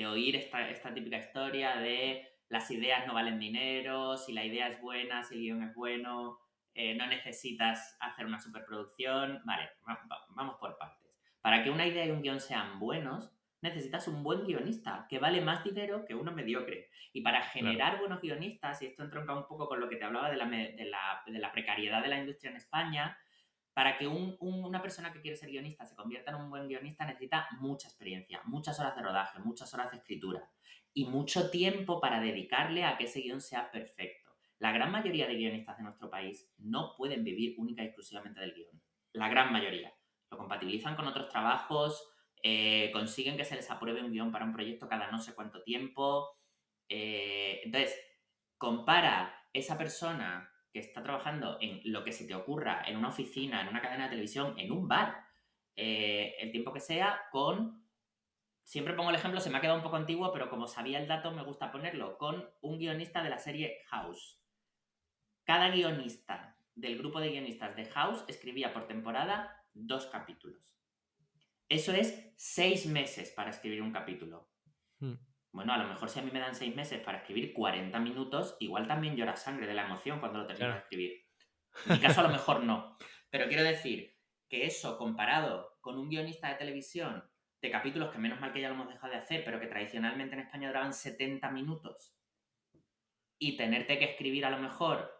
oír esta típica historia de las ideas no valen dinero, si la idea es buena, si el guión es bueno, no necesitas hacer una superproducción. Vale, vamos por partes. Para que una idea y un guión sean buenos, necesitas un buen guionista, que vale más dinero que uno mediocre. Y para Claro. generar buenos guionistas, y esto entronca un poco con lo que te hablaba de la precariedad de la industria en España, para que una persona que quiere ser guionista se convierta en un buen guionista necesita mucha experiencia, muchas horas de rodaje, muchas horas de escritura y mucho tiempo para dedicarle a que ese guión sea perfecto. La gran mayoría de guionistas de nuestro país no pueden vivir única y exclusivamente del guión. La gran mayoría. Lo compatibilizan con otros trabajos, consiguen que se les apruebe un guión para un proyecto cada no sé cuánto tiempo. Entonces, compara esa persona que está trabajando en lo que se te ocurra, en una oficina, en una cadena de televisión, en un bar, el tiempo que sea, siempre pongo el ejemplo, se me ha quedado un poco antiguo, pero como sabía el dato, me gusta ponerlo, con un guionista de la serie House. Cada guionista del grupo de guionistas de House escribía por temporada 2 capítulos. Eso es 6 meses para escribir un capítulo. Mm. Bueno, a lo mejor si a mí me dan 6 meses para escribir 40 minutos, igual también llora sangre de la emoción cuando lo termino de Claro. escribir. En mi caso a lo mejor no. Pero quiero decir que eso comparado con un guionista de televisión de capítulos que menos mal que ya lo hemos dejado de hacer, pero que tradicionalmente en España duraban 70 minutos y tenerte que escribir a lo mejor,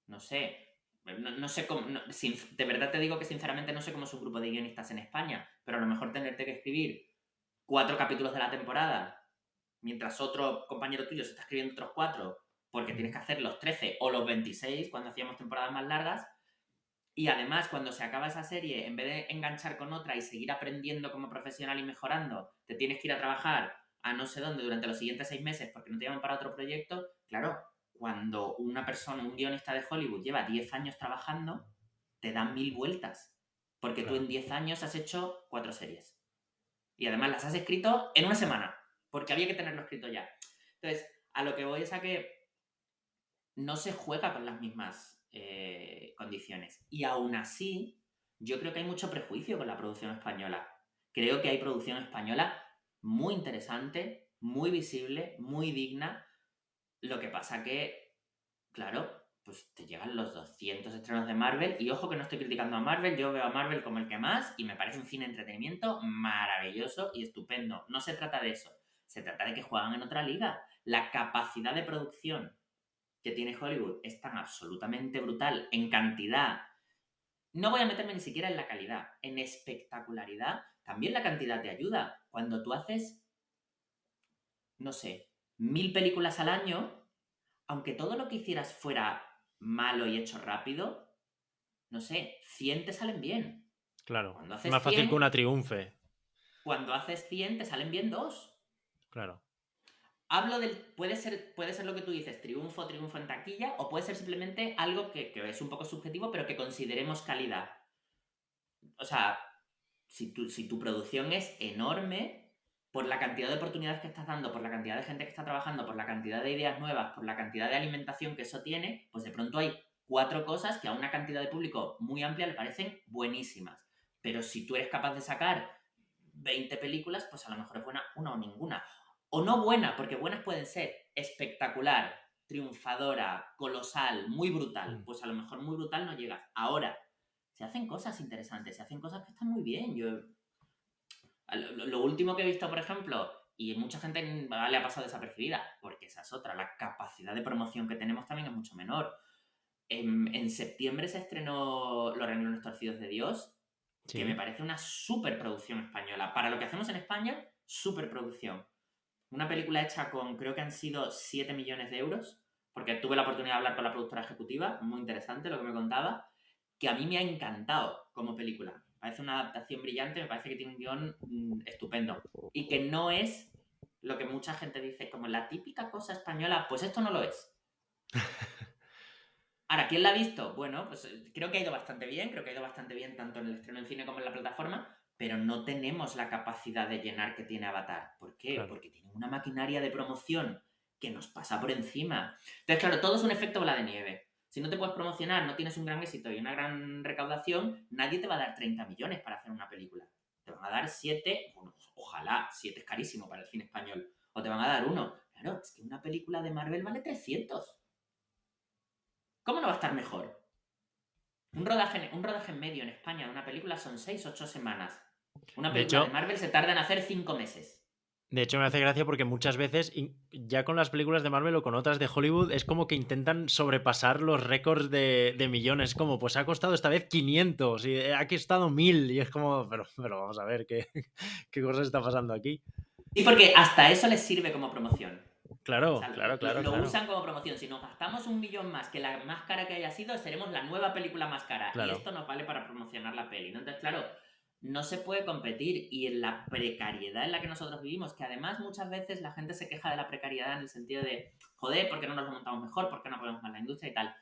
no sé, no sé cómo, de verdad te digo que sinceramente no sé cómo es un grupo de guionistas en España, pero a lo mejor tenerte que escribir 4 capítulos de la temporada mientras otro compañero tuyo se está escribiendo otros 4 porque tienes que hacer los 13 o los 26 cuando hacíamos temporadas más largas, Y además, cuando se acaba esa serie, en vez de enganchar con otra y seguir aprendiendo como profesional y mejorando, te tienes que ir a trabajar a no sé dónde durante los siguientes 6 meses porque no te llaman para otro proyecto. Claro, cuando una persona, un guionista de Hollywood, lleva 10 años trabajando, te dan 1000 vueltas. Porque tú en Claro. 10 años has hecho 4 series. Y además las has escrito en una semana, porque había que tenerlo escrito ya. Entonces, a lo que voy es a que no se juega con las mismas condiciones. Y aún así, yo creo que hay mucho prejuicio con la producción española. Creo que hay producción española muy interesante, muy visible, muy digna. Lo que pasa que, claro, pues te llegan los 200 estrenos de Marvel y ojo que no estoy criticando a Marvel, yo veo a Marvel como el que más y me parece un cine de entretenimiento maravilloso y estupendo. No se trata de eso, se trata de que juegan en otra liga. La capacidad de producción que tiene Hollywood es tan absolutamente brutal en cantidad. No voy a meterme ni siquiera en la calidad, en espectacularidad, también la cantidad te ayuda. Cuando tú haces, no sé, 1000 películas al año, aunque todo lo que hicieras fuera malo y hecho rápido, no sé, 100 te salen bien. Claro. Cuando Es haces más fácil que 100, una triunfe. cuando haces 100 te salen bien 2. Claro. Hablo del. Puede ser lo que tú dices, triunfo en taquilla, o puede ser simplemente algo que es un poco subjetivo, pero que consideremos calidad. O sea, si tu producción es enorme, por la cantidad de oportunidades que estás dando, por la cantidad de gente que está trabajando, por la cantidad de ideas nuevas, por la cantidad de alimentación que eso tiene, pues de pronto hay 4 cosas que a una cantidad de público muy amplia le parecen buenísimas. Pero si tú eres capaz de sacar 20 películas, pues a lo mejor es buena una o ninguna. O no buena, porque buenas pueden ser espectacular, triunfadora, colosal, muy brutal. Mm. Pues a lo mejor muy brutal no llegas. Ahora, se hacen cosas interesantes, se hacen cosas que están muy bien. Lo último que he visto, por ejemplo, y mucha gente le ha pasado desapercibida, porque esa es otra, la capacidad de promoción que tenemos también es mucho menor. En septiembre se estrenó Los Renglones Torcidos de Dios, que me Sí. parece una superproducción española. Para lo que hacemos en España, superproducción. Una película hecha con, creo que han sido 7 millones de euros, porque tuve la oportunidad de hablar con la productora ejecutiva, muy interesante lo que me contaba, que a mí me ha encantado como película. Me parece una adaptación brillante, me parece que tiene un guión estupendo. Y que no es lo que mucha gente dice como la típica cosa española, pues esto no lo es. Ahora, ¿quién la ha visto? Bueno, pues creo que ha ido bastante bien, creo que ha ido bastante bien tanto en el estreno en cine como en la plataforma, pero no tenemos la capacidad de llenar que tiene Avatar. ¿Por qué? Claro. Porque tienen una maquinaria de promoción que nos pasa por encima. Entonces, claro, todo es un efecto bola de nieve. Si no te puedes promocionar, no tienes un gran éxito y una gran recaudación, nadie te va a dar 30 millones para hacer una película. Te van a dar 7, bueno, ojalá, 7 es carísimo para el cine español, o te van a dar 1. Claro, es que una película de Marvel vale 300. ¿Cómo no va a estar mejor? Un rodaje medio en España de una película son 6 u 8 semanas. Una De película de hecho, Marvel se tarda en hacer 5 meses. me hace gracia porque muchas veces, ya con las películas de Marvel o con otras de Hollywood, es como que intentan sobrepasar los récords de millones. Como, pues ha costado esta vez 500 y ha costado 1000. Y es como, pero vamos a ver qué, qué cosa está pasando aquí. Sí, porque hasta eso les sirve como promoción. O Claro, sea, claro, lo, claro, lo claro. usan como promoción. Si nos gastamos 1 millón más que la más cara que haya sido, seremos la nueva película más cara. Y Claro, esto nos vale para promocionar la peli, ¿no? Entonces, claro, no se puede competir. Y en la precariedad en la que nosotros vivimos, que además muchas veces la gente se queja de la precariedad en el sentido de, joder, ¿por qué no nos lo montamos mejor? ¿Por qué no apoyamos más la industria y tal?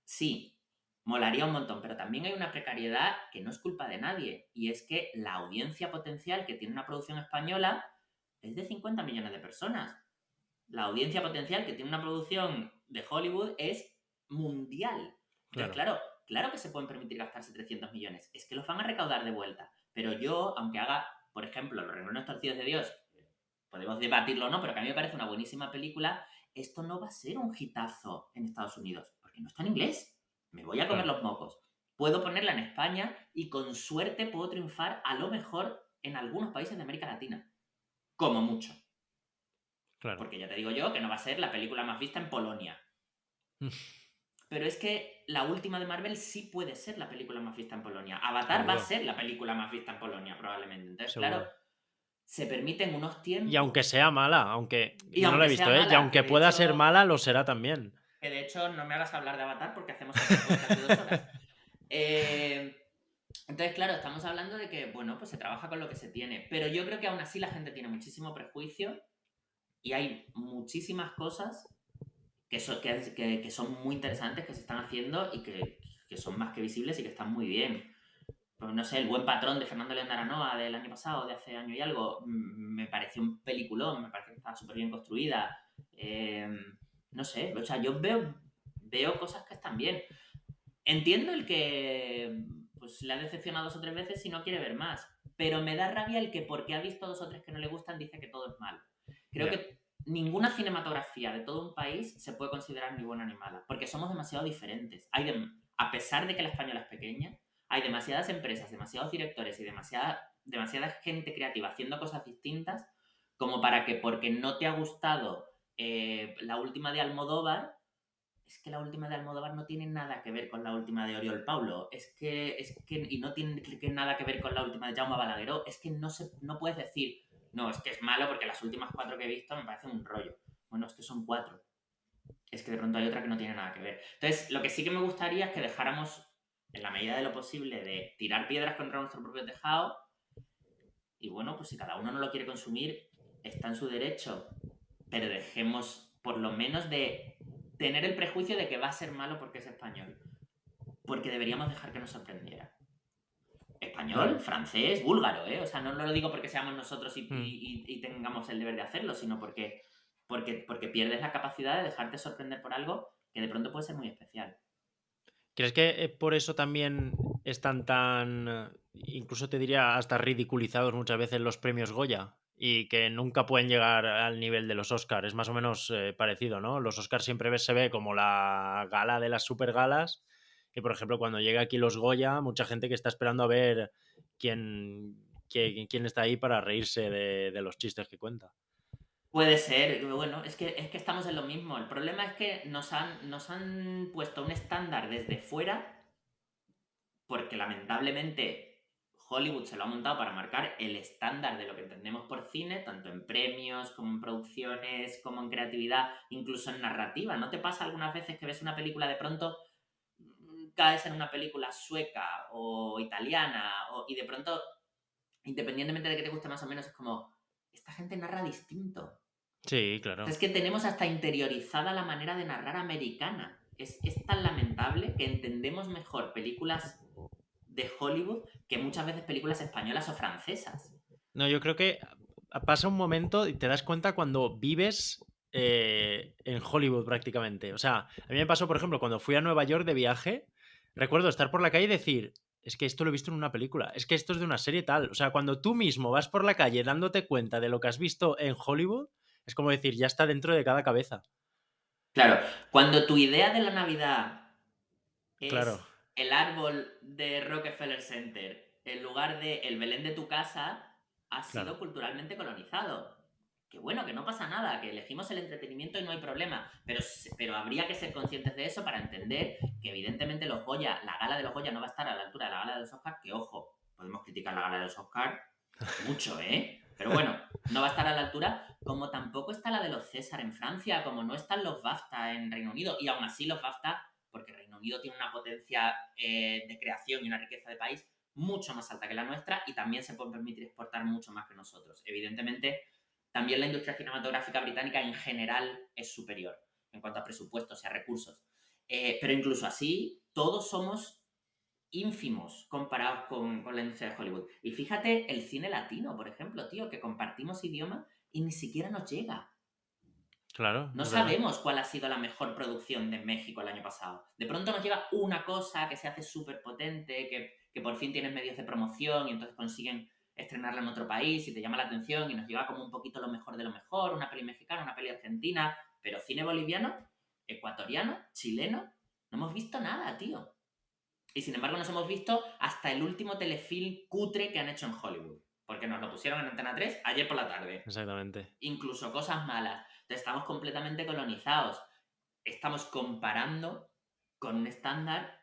Sí, molaría un montón, pero también hay una precariedad que no es culpa de nadie. Y es que la audiencia potencial que tiene una producción española es de 50 millones de personas. La audiencia potencial que tiene una producción de Hollywood es mundial. Entonces, claro. claro que se pueden permitir gastarse 300 millones. Es que los van a recaudar de vuelta. Pero yo, aunque haga, por ejemplo, Los Renglones Torcidos de Dios, podemos debatirlo o no, pero que a mí me parece una buenísima película, esto no va a ser un hitazo en Estados Unidos, porque no está en inglés. Me voy a comer Claro, los mocos. Puedo ponerla en España y con suerte puedo triunfar a lo mejor en algunos países de América Latina. Como mucho. claro. Porque ya te digo yo que no va a ser la película más vista en Polonia. Pero es que la última de Marvel sí puede ser la película más vista en Polonia. Avatar va a Seguro, ser la película más vista en Polonia, probablemente. Entonces, claro, seguro. se permiten unos Y aunque tiempos. sea mala, aunque Y no la he aunque sea visto, ¿eh? Y mala, aunque pueda ser mala, lo será también. que de hecho no me hagas hablar de Avatar porque hacemos otro podcast de 2 horas. Eh, entonces, claro, estamos hablando de que, bueno, pues se trabaja con lo que se tiene. Pero yo creo que aún así la gente tiene muchísimo prejuicio y hay muchísimas cosas que son muy interesantes, que se están haciendo y que son más que visibles y que están muy bien. Pues no sé, El buen patrón de Fernando León de Aranoa del año pasado, de hace año y algo, me pareció un peliculón, me parece que estaba súper bien construida. Eh, no sé, o sea, yo veo cosas que están bien. Entiendo el que pues le ha decepcionado 2 o 3 veces y no quiere ver más, pero me da rabia el que porque ha visto 2 o 3 que no le gustan dice que todo es malo. Creo Ya. que ninguna cinematografía de todo un país se puede considerar ni buena ni mala, porque somos demasiado diferentes. A pesar de que la española es pequeña, hay demasiadas empresas, demasiados directores y demasiada gente creativa haciendo cosas distintas como para que porque no te ha gustado la última de Almodóvar, es que la última de Almodóvar no tiene nada que ver con la última de Oriol Paulo. Y no tiene nada que ver con la última de Jaume Balagueró. Es que no puedes decir, no, es que es malo porque las últimas 4 que he visto me parecen un rollo. Bueno, es que son 4. Es que de pronto hay otra que no tiene nada que ver. Entonces, lo que sí que me gustaría es que dejáramos, en la medida de lo posible, de tirar piedras contra nuestro propio tejado. Y bueno, pues si cada uno no lo quiere consumir, está en su derecho. Pero dejemos por lo menos de tener el prejuicio de que va a ser malo porque es español. Porque deberíamos dejar que nos sorprendiera. Español, Claro. francés, búlgaro, ¿eh? O sea, no lo digo porque seamos nosotros Mm. y tengamos el deber de hacerlo, sino porque pierdes la capacidad de dejarte sorprender por algo que de pronto puede ser muy especial. ¿Crees que por eso también están tan, incluso te diría, hasta ridiculizados muchas veces los premios Goya? Y que nunca pueden llegar al nivel de los Oscars. Es más o menos parecido, ¿no? Los Oscars siempre se ve como la gala de las super galas. Y por ejemplo, cuando llega aquí los Goya, mucha gente que está esperando a ver quién está ahí para reírse de los chistes que cuenta. Puede ser, bueno, es que estamos en lo mismo. El problema es que nos han puesto un estándar desde fuera porque lamentablemente Hollywood se lo ha montado para marcar el estándar de lo que entendemos por cine, tanto en premios como en producciones, como en creatividad, incluso en narrativa. ¿No te pasa algunas veces que ves una película de pronto caes en una película sueca o italiana y de pronto, independientemente de que te guste más o menos, es como, esta gente narra distinto? Sí, claro. Es que tenemos hasta interiorizada la manera de narrar americana. Es tan lamentable que entendemos mejor películas de Hollywood que muchas veces películas españolas o francesas. No, yo creo que pasa un momento y te das cuenta cuando vives en Hollywood prácticamente. O sea, a mí me pasó, por ejemplo, cuando fui a Nueva York de viaje, recuerdo estar por la calle y decir, es que esto lo he visto en una película, es que esto es de una serie tal. O sea, cuando tú mismo vas por la calle dándote cuenta de lo que has visto en Hollywood, es como decir, ya está dentro de cada cabeza. Claro, cuando tu idea de la Navidad Claro, es el árbol de Rockefeller Center en lugar de el Belén de tu casa, ha sido claro. culturalmente colonizado. Que bueno, que no pasa nada, que elegimos el entretenimiento y no hay problema, pero habría que ser conscientes de eso para entender que evidentemente los Goya, la gala de los Goya no va a estar a la altura de la gala de los Oscars, que ojo, podemos criticar la gala de los Oscars mucho, ¿eh? Pero bueno, no va a estar a la altura, como tampoco está la de los César en Francia, como no están los BAFTA en Reino Unido, y aún así los BAFTA, porque Reino Unido tiene una potencia de creación y una riqueza de país mucho más alta que la nuestra y también se puede permitir exportar mucho más que nosotros. Evidentemente, también la industria cinematográfica británica en general es superior en cuanto a presupuestos y a recursos. Pero incluso así, todos somos ínfimos comparados con la industria de Hollywood. Y fíjate el cine latino, por ejemplo, tío, que compartimos idioma y ni siquiera nos llega. Claro, No es verdad. sabemos cuál ha sido la mejor producción de México el año pasado. De pronto nos llega una cosa que se hace súper potente, que por fin tienen medios de promoción y entonces consiguen estrenarla en otro país y te llama la atención y nos llega como un poquito lo mejor de lo mejor, una peli mexicana, una peli argentina, pero cine boliviano, ecuatoriano, chileno, no hemos visto nada, tío. Y sin embargo nos hemos visto hasta el último telefilm cutre que han hecho en Hollywood. Porque nos lo pusieron en Antena 3 ayer por la tarde. Exactamente. Incluso cosas malas. Entonces estamos completamente colonizados. Estamos comparando con un estándar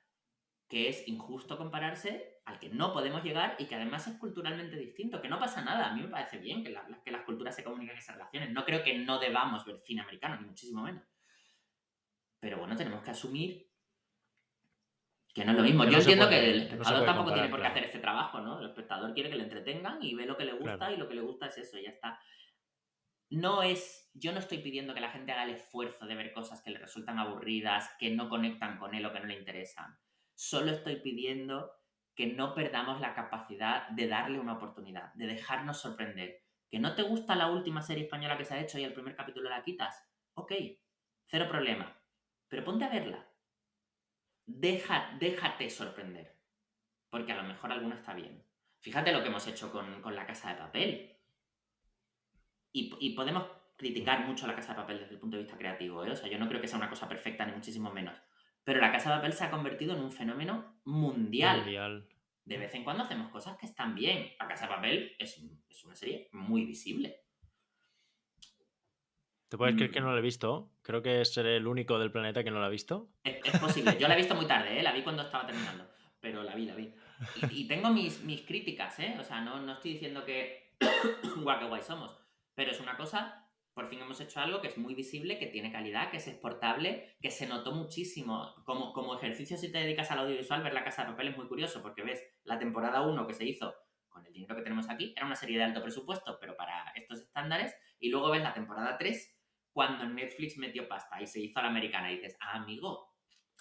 que es injusto compararse, al que no podemos llegar y que además es culturalmente distinto. Que no pasa nada. A mí me parece bien que las culturas se comuniquen y se relacionen. No creo que no debamos ver cine americano, ni muchísimo menos. Pero bueno, tenemos que asumir Que no es lo mismo. Que Yo entiendo que el no se espectador puede tampoco tiene comparar, por qué claro, hacer este trabajo, ¿no? El espectador quiere que le entretengan y ve lo que le gusta claro. y lo que le gusta es eso, y ya está. Yo no estoy pidiendo que la gente haga el esfuerzo de ver cosas que le resultan aburridas, que no conectan con él o que no le interesan. Solo estoy pidiendo que no perdamos la capacidad de darle una oportunidad, de dejarnos sorprender. ¿Que no te gusta la última serie española que se ha hecho y el primer capítulo la quitas? Ok, cero problema. Pero ponte a verla. Déjate sorprender. Porque a lo mejor alguna está bien. Fíjate lo que hemos hecho con La Casa de Papel. Y podemos Mm. criticar mucho La Casa de Papel desde el punto de vista creativo, ¿eh? O sea, yo no creo que sea una cosa perfecta, ni muchísimo menos. Pero La Casa de Papel se ha convertido en un fenómeno mundial. Mundial. De vez en cuando hacemos cosas que están bien. La Casa de Papel es una serie muy visible. ¿Te puedes creer que no Mm, lo he visto? Creo que seré el único del planeta que no lo ha visto. es posible. Yo la he visto muy tarde, ¿eh? La vi cuando estaba terminando. Pero la vi. Y tengo mis críticas, ¿eh? O sea, no estoy diciendo que guau, qué guay somos. Pero es una cosa, por fin hemos hecho algo que es muy visible, que tiene calidad, que es exportable, que se notó muchísimo. Como ejercicio, si te dedicas al audiovisual, ver La Casa de Papel es muy curioso, porque ves la temporada uno que se hizo con el dinero que tenemos aquí, era una serie de alto presupuesto, pero para estos estándares, y luego ves la temporada 3 cuando Netflix metió pasta y se hizo a la americana y dices, ah, amigo,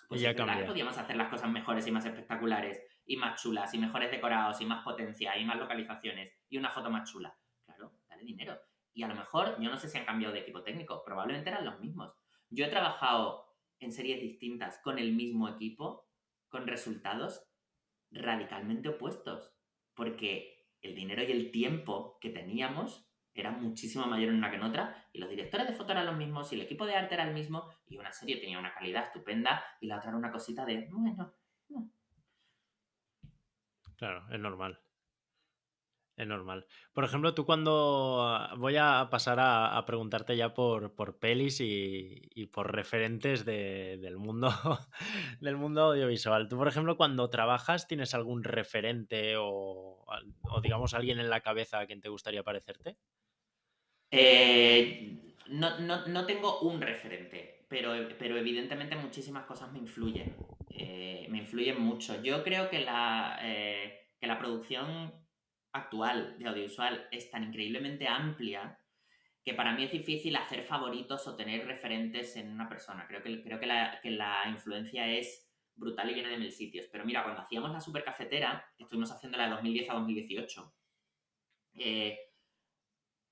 Y pues es ya verdad que cambia. podíamos hacer las cosas mejores y más espectaculares y más chulas y mejores decorados y más potencia y más localizaciones y una foto más chula. Claro, dale dinero. Y a lo mejor, yo no sé si han cambiado de equipo técnico, probablemente eran los mismos. Yo he trabajado en series distintas con el mismo equipo, con resultados radicalmente opuestos, porque el dinero y el tiempo que teníamos era muchísimo mayor en una que en otra, y los directores de foto eran los mismos, y el equipo de arte era el mismo, y una serie tenía una calidad estupenda, y la otra era una cosita de, bueno, no. Claro, es normal. Es normal. Por ejemplo, tú cuando voy a pasar a preguntarte ya por pelis y por referentes del mundo del mundo audiovisual. Tú, por ejemplo, cuando trabajas, ¿tienes algún referente o digamos alguien en la cabeza a quien te gustaría parecerte? No tengo un referente, pero evidentemente muchísimas cosas me influyen. Me influyen mucho. Yo creo que la producción actual de audiovisual es tan increíblemente amplia que para mí es difícil hacer favoritos o tener referentes en una persona. Creo que la influencia es brutal y viene de mil sitios. Pero mira, cuando hacíamos la supercafetera, que estuvimos haciéndola de 2010 a 2018, eh,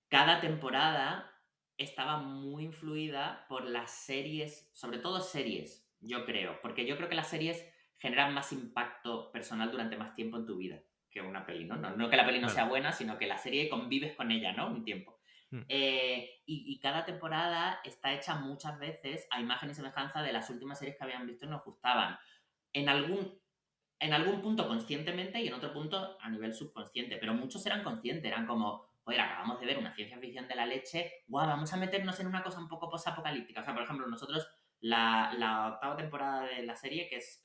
cada temporada estaba muy influida por las series, sobre todo series, yo creo, porque yo creo que las series generan más impacto personal durante más tiempo en tu vida que una peli, ¿no? No que la peli no sea Claro. buena, sino que la serie convives con ella, ¿no? Un tiempo. Mm. Y cada temporada está hecha muchas veces a imagen y semejanza de las últimas series que habían visto y nos gustaban. En algún, en algún punto conscientemente y en otro punto a nivel subconsciente, pero muchos eran conscientes, eran como, joder, acabamos de ver una ciencia ficción de la leche, guau, vamos a meternos en una cosa un poco posapocalíptica. O sea, por ejemplo, nosotros la octava temporada de la serie, que es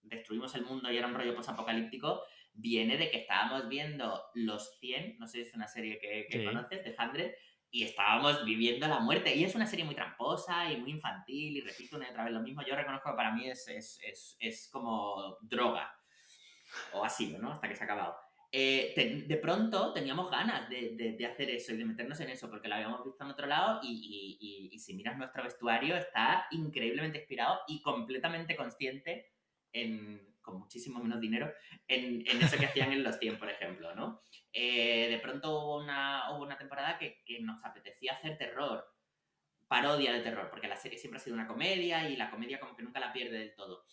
Destruimos el mundo y era un rollo posapocalíptico, viene de que estábamos viendo Los 100, no sé si es una serie que Sí, conoces, de 100, y estábamos viviendo la muerte. Y es una serie muy tramposa y muy infantil y repito una y otra vez lo mismo. Yo reconozco que para mí es como droga, o ha sido, ¿no? Hasta que se ha acabado. De pronto teníamos ganas de hacer eso y de meternos en eso porque lo habíamos visto en otro lado y si miras nuestro vestuario está increíblemente inspirado y completamente consciente con muchísimo menos dinero en eso que hacían en Los 100, por ejemplo, ¿no? De pronto hubo una temporada que nos apetecía hacer terror, parodia de terror, porque la serie siempre ha sido una comedia y la comedia como que nunca la pierde del todo.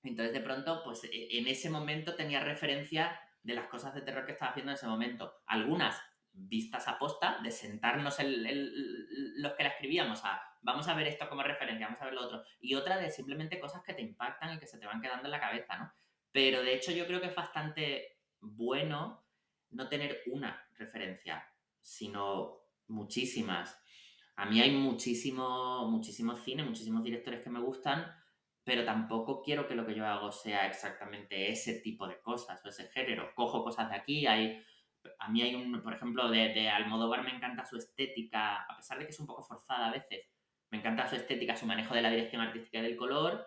Entonces, de pronto, pues en ese momento tenía referencia de las cosas de terror que estaba haciendo en ese momento. Algunas vistas a posta, de sentarnos los que la escribíamos a vamos a ver esto como referencia, vamos a ver lo otro. Y otra de simplemente cosas que te impactan y que se te van quedando en la cabeza, ¿no? Pero de hecho yo creo que es bastante bueno no tener una referencia, sino muchísimas. A mí hay muchísimo cine, muchísimos directores que me gustan, pero tampoco quiero que lo que yo hago sea exactamente ese tipo de cosas o ese género. Cojo cosas de aquí, a mí hay por ejemplo, de Almodóvar me encanta su estética, a pesar de que es un poco forzada a veces, me encanta su estética, su manejo de la dirección artística y del color.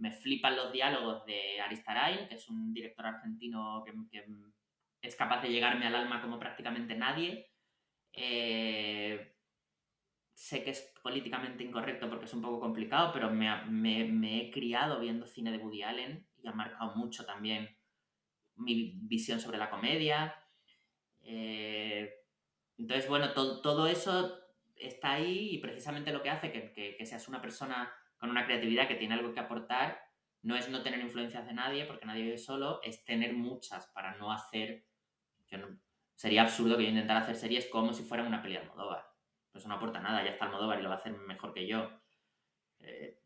me flipan los diálogos de Aristarain, que es un director argentino que es capaz de llegarme al alma como prácticamente nadie. Sé que es políticamente incorrecto porque es un poco complicado, pero me he criado viendo cine de Woody Allen y ha marcado mucho también mi visión sobre la comedia. Entonces, bueno, todo eso está ahí y precisamente lo que hace que seas una persona con una creatividad que tiene algo que aportar no es no tener influencias de nadie, porque nadie vive solo, es tener muchas para no hacer... sería absurdo que yo intentara hacer series como si fueran una peli de Almodóvar. Pues no aporta nada, ya está Almodóvar y lo va a hacer mejor que yo.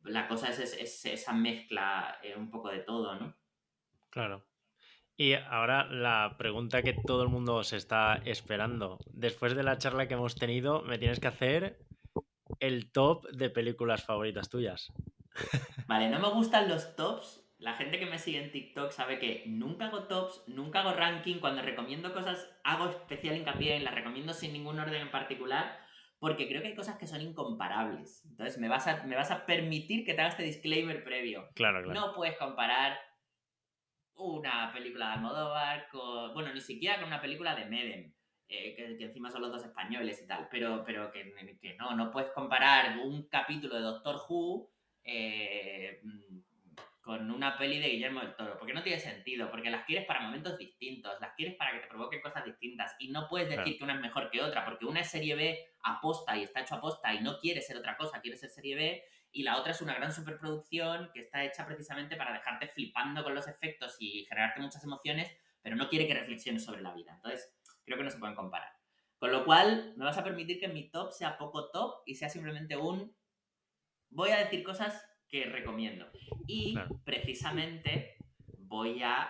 La cosa es esa mezcla un poco de todo, ¿no? Claro. Y ahora la pregunta que todo el mundo se está esperando. Después de la charla que hemos tenido, me tienes que hacer el top de películas favoritas tuyas. Vale, no me gustan los tops. La gente que me sigue en TikTok sabe que nunca hago tops, nunca hago ranking. Cuando recomiendo cosas, hago especial hincapié en las recomiendo sin ningún orden en particular, porque creo que hay cosas que son incomparables. Entonces, me vas a permitir que te haga este disclaimer previo. Claro, claro. No puedes comparar una película de Almodóvar con... Bueno, ni siquiera con una película de Medem, que encima son los dos españoles y tal, pero que no puedes comparar un capítulo de Doctor Who con una peli de Guillermo del Toro, porque no tiene sentido, porque las quieres para momentos distintos, las quieres para que te provoquen cosas distintas, y no puedes decir Claro. que una es mejor que otra, porque una es serie B aposta y está hecho aposta y no quiere ser otra cosa, quiere ser serie B, y la otra es una gran superproducción que está hecha precisamente para dejarte flipando con los efectos y generarte muchas emociones, pero no quiere que reflexiones sobre la vida. Entonces, creo que no se pueden comparar. Con lo cual, me vas a permitir que mi top sea poco top y sea simplemente un... Voy a decir cosas que recomiendo. Y Claro. precisamente voy a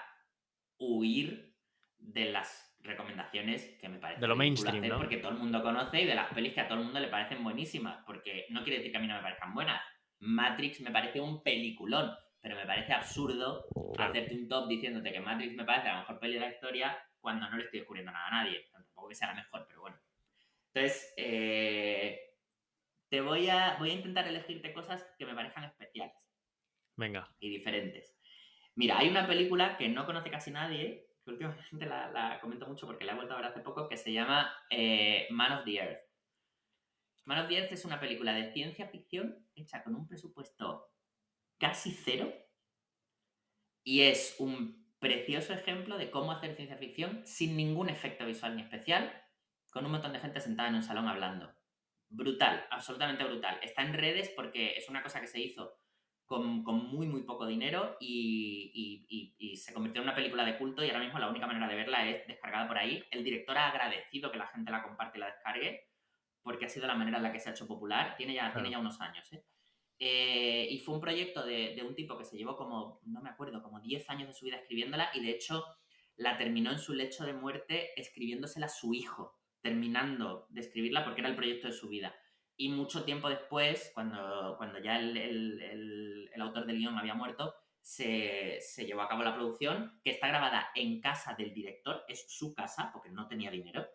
huir de las recomendaciones que me De parece lo ridículo mainstream, hacer ¿no? porque todo el mundo conoce y de las pelis que a todo el mundo le parecen buenísimas, porque no quiere decir que a mí no me parezcan buenas. Matrix me parece un peliculón, pero me parece absurdo Claro. hacerte un top diciéndote que Matrix me parece la mejor peli de la historia cuando no le estoy descubriendo nada a nadie. Tampoco que sea la mejor, pero bueno. Entonces, voy a intentar elegirte cosas que me parezcan especiales Venga. y diferentes. Mira, hay una película que no conoce casi nadie, que últimamente la comento mucho porque la he vuelto a ver hace poco, que se llama Man of the Earth. Man of the Earth es una película de ciencia ficción hecha con un presupuesto casi cero y es un precioso ejemplo de cómo hacer ciencia ficción sin ningún efecto visual ni especial, con un montón de gente sentada en un salón hablando. Brutal, absolutamente brutal. Está en redes porque es una cosa que se hizo con muy poco dinero y se convirtió en una película de culto y ahora mismo la única manera de verla es descargada por ahí. El director ha agradecido que la gente la comparte y la descargue porque ha sido la manera en la que se ha hecho popular. Tiene Claro. ya unos años, ¿eh? Y fue un proyecto de un tipo que se llevó como, no me acuerdo, como 10 años de su vida escribiéndola y de hecho la terminó en su lecho de muerte escribiéndosela a su hijo, terminando de escribirla porque era el proyecto de su vida. Y mucho tiempo después, cuando ya el autor del guión había muerto, se llevó a cabo la producción, que está grabada en casa del director, es su casa, porque no tenía dinero,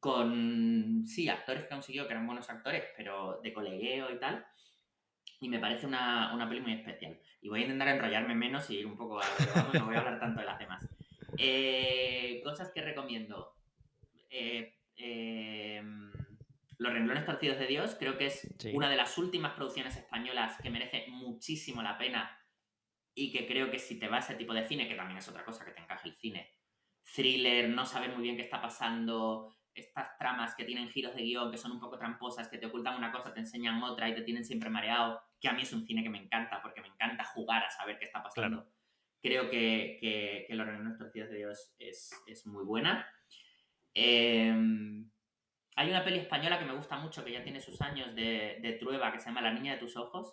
con, sí, actores que consiguió, que eran buenos actores, pero de colegueo y tal, y me parece una peli muy especial. Y voy a intentar enrollarme menos y ir un poco a lo que vamos, no voy a hablar tanto de las demás. Cosas que recomiendo. Eh, eh, Los renglones torcidos de Dios, creo que es Sí. una de las últimas producciones españolas que merece muchísimo la pena y que creo que si te vas a ese tipo de cine, que también es otra cosa que te encaja el cine, thriller, no saber muy bien qué está pasando, estas tramas que tienen giros de guión, que son un poco tramposas, que te ocultan una cosa, te enseñan otra y te tienen siempre mareado, que a mí es un cine que me encanta, porque me encanta jugar a saber qué está Claro. pasando. Creo que Los Renglones Torcidos de Dios es muy buena. Eh, Hay una peli española que me gusta mucho, que ya tiene sus años, de Trueba, que se llama La niña de tus ojos,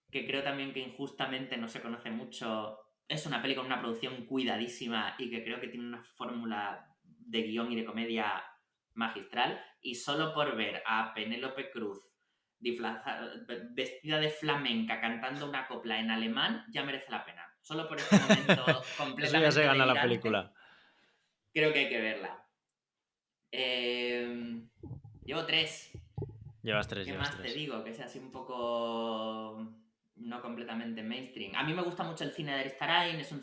que creo también que injustamente no se conoce mucho. Es una peli con una producción cuidadísima y que creo que tiene una fórmula de guión y de comedia magistral. Y solo por ver a Penélope Cruz vestida de flamenca cantando una copla en alemán, ya merece la pena. Solo por este momento Eso ya se completamente gana la delirante, película. creo que hay que verla. Llevo tres. Llevas tres, ¿Qué llevas más te tres. digo? Que sea así un poco... no completamente mainstream. A mí me gusta mucho el cine de Aristarain, es un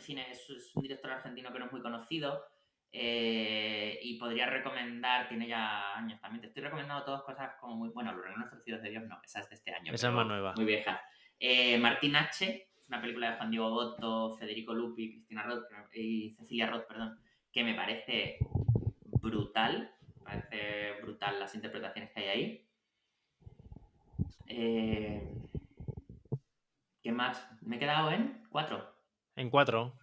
director argentino que no es muy conocido. Y podría recomendar, tiene ya años también. Te estoy recomendando todas cosas como muy. Bueno, Los Regalos Torcidos de Dios no, esa es de este año, Esa es más pero nueva. muy vieja. Martín H. Es una película de Juan Diego Botto, Federico Lupi, Cristina Roth y Cecilia Roth, perdón, que me parece brutal. Me parece brutal las interpretaciones que hay ahí. ¿Qué más? Me he quedado en 4. En 4.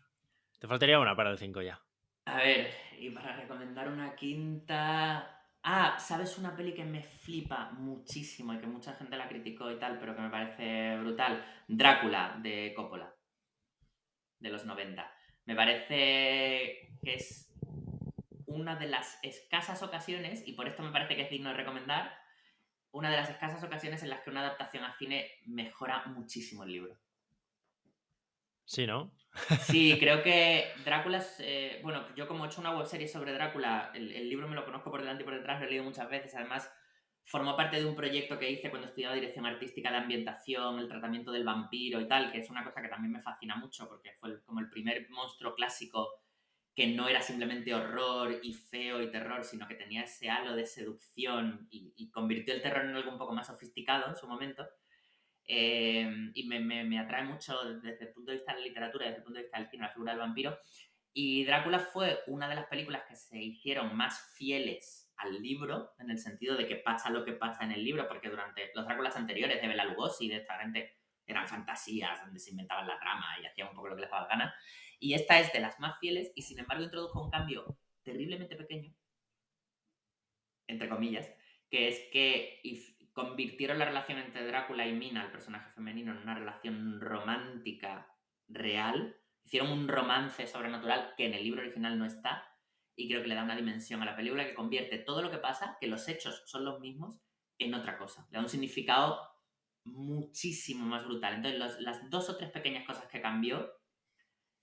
Te faltaría una para el 5 ya. A ver, y para recomendar una quinta. Ah, ¿sabes una peli que me flipa muchísimo y que mucha gente la criticó y tal, pero que me parece brutal? Drácula, de Coppola, de los 90. Me parece que es una de las escasas ocasiones, y por esto me parece que es digno de recomendar, una de las escasas ocasiones en las que una adaptación a cine mejora muchísimo el libro. Sí, ¿no? Sí, creo que Drácula es. Bueno, yo como he hecho una webserie sobre Drácula, el libro me lo conozco por delante y por detrás, lo he leído muchas veces. Además, formó parte de un proyecto que hice cuando estudiaba dirección artística de ambientación, el tratamiento del vampiro y tal, que es una cosa que también me fascina mucho porque fue como el primer monstruo clásico que no era simplemente horror y feo y terror, sino que tenía ese halo de seducción y convirtió el terror en algo un poco más sofisticado en su momento. Y me atrae mucho desde el punto de vista de la literatura, desde el punto de vista del cine, la figura del vampiro. Y Drácula fue una de las películas que se hicieron más fieles al libro, en el sentido de que pasa lo que pasa en el libro, porque durante los Dráculas anteriores de Bela Lugosi, de esta gente, eran fantasías donde se inventaban la trama y hacían un poco lo que les daba la gana. Y esta es de las más fieles y sin embargo introdujo un cambio terriblemente pequeño, entre comillas, que es que convirtieron la relación entre Drácula y Mina, el personaje femenino, en una relación romántica real. Hicieron un romance sobrenatural que en el libro original no está y creo que le da una dimensión a la película que convierte todo lo que pasa, que los hechos son los mismos, en otra cosa. Le da un significado muchísimo más brutal. Entonces, las dos o tres pequeñas cosas que cambió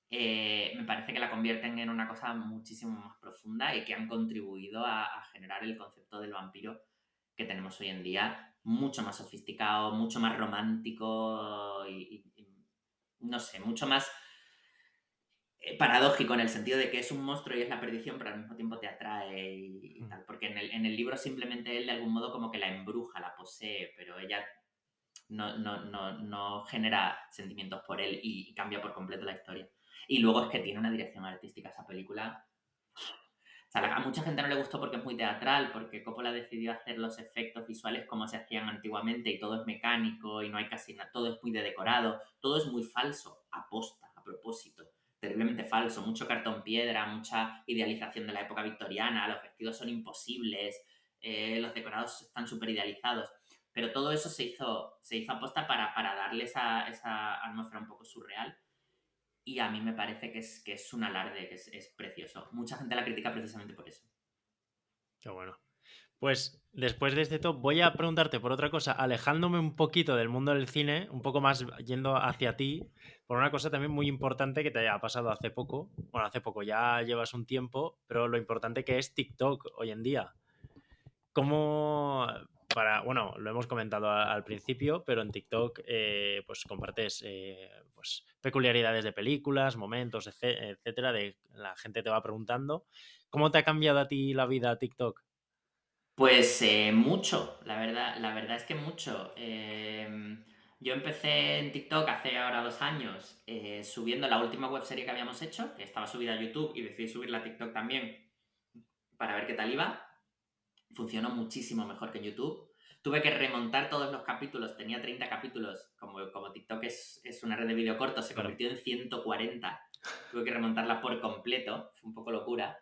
me parece que la convierten en una cosa muchísimo más profunda y que han contribuido a generar el concepto del vampiro que tenemos hoy en día, mucho más sofisticado, mucho más romántico y no sé, mucho más paradójico en el sentido de que es un monstruo y es la perdición, pero al mismo tiempo te atrae y tal. Porque en el libro simplemente él de algún modo como que la embruja, la posee, pero ella no genera sentimientos por él y cambia por completo la historia. Y luego es que tiene una dirección artística esa película. O sea, a mucha gente no le gustó porque es muy teatral, porque Coppola decidió hacer los efectos visuales como se hacían antiguamente y todo es mecánico y no hay casi nada, todo es muy de decorado, todo es muy falso, aposta, a propósito, terriblemente falso, mucho cartón piedra, mucha idealización de la época victoriana, los vestidos son imposibles, los decorados están súper idealizados, pero todo eso se hizo aposta para darle esa atmósfera un poco surreal y a mí me parece que es un alarde, que es precioso. Mucha gente la critica precisamente por eso. Qué bueno. Pues después de este top voy a preguntarte por otra cosa, alejándome un poquito del mundo del cine, un poco más yendo hacia ti, por una cosa también muy importante que te haya pasado hace poco. Bueno, hace poco, ya llevas un tiempo, pero lo importante que es TikTok hoy en día. ¿Cómo bueno, lo hemos comentado al principio, pero en TikTok pues compartes pues peculiaridades de películas, momentos, etcétera, de la gente te va preguntando. ¿Cómo te ha cambiado a ti la vida TikTok? Pues mucho, la verdad es que mucho. Yo empecé en TikTok hace ahora 2 años subiendo la última webserie que habíamos hecho, que estaba subida a YouTube y decidí subirla a TikTok también para ver qué tal iba. Funcionó muchísimo mejor que en YouTube. Tuve que remontar todos los capítulos, tenía 30 capítulos, como TikTok es una red de vídeo corto, se Claro. convirtió en 140. Tuve que remontarla por completo, fue un poco locura.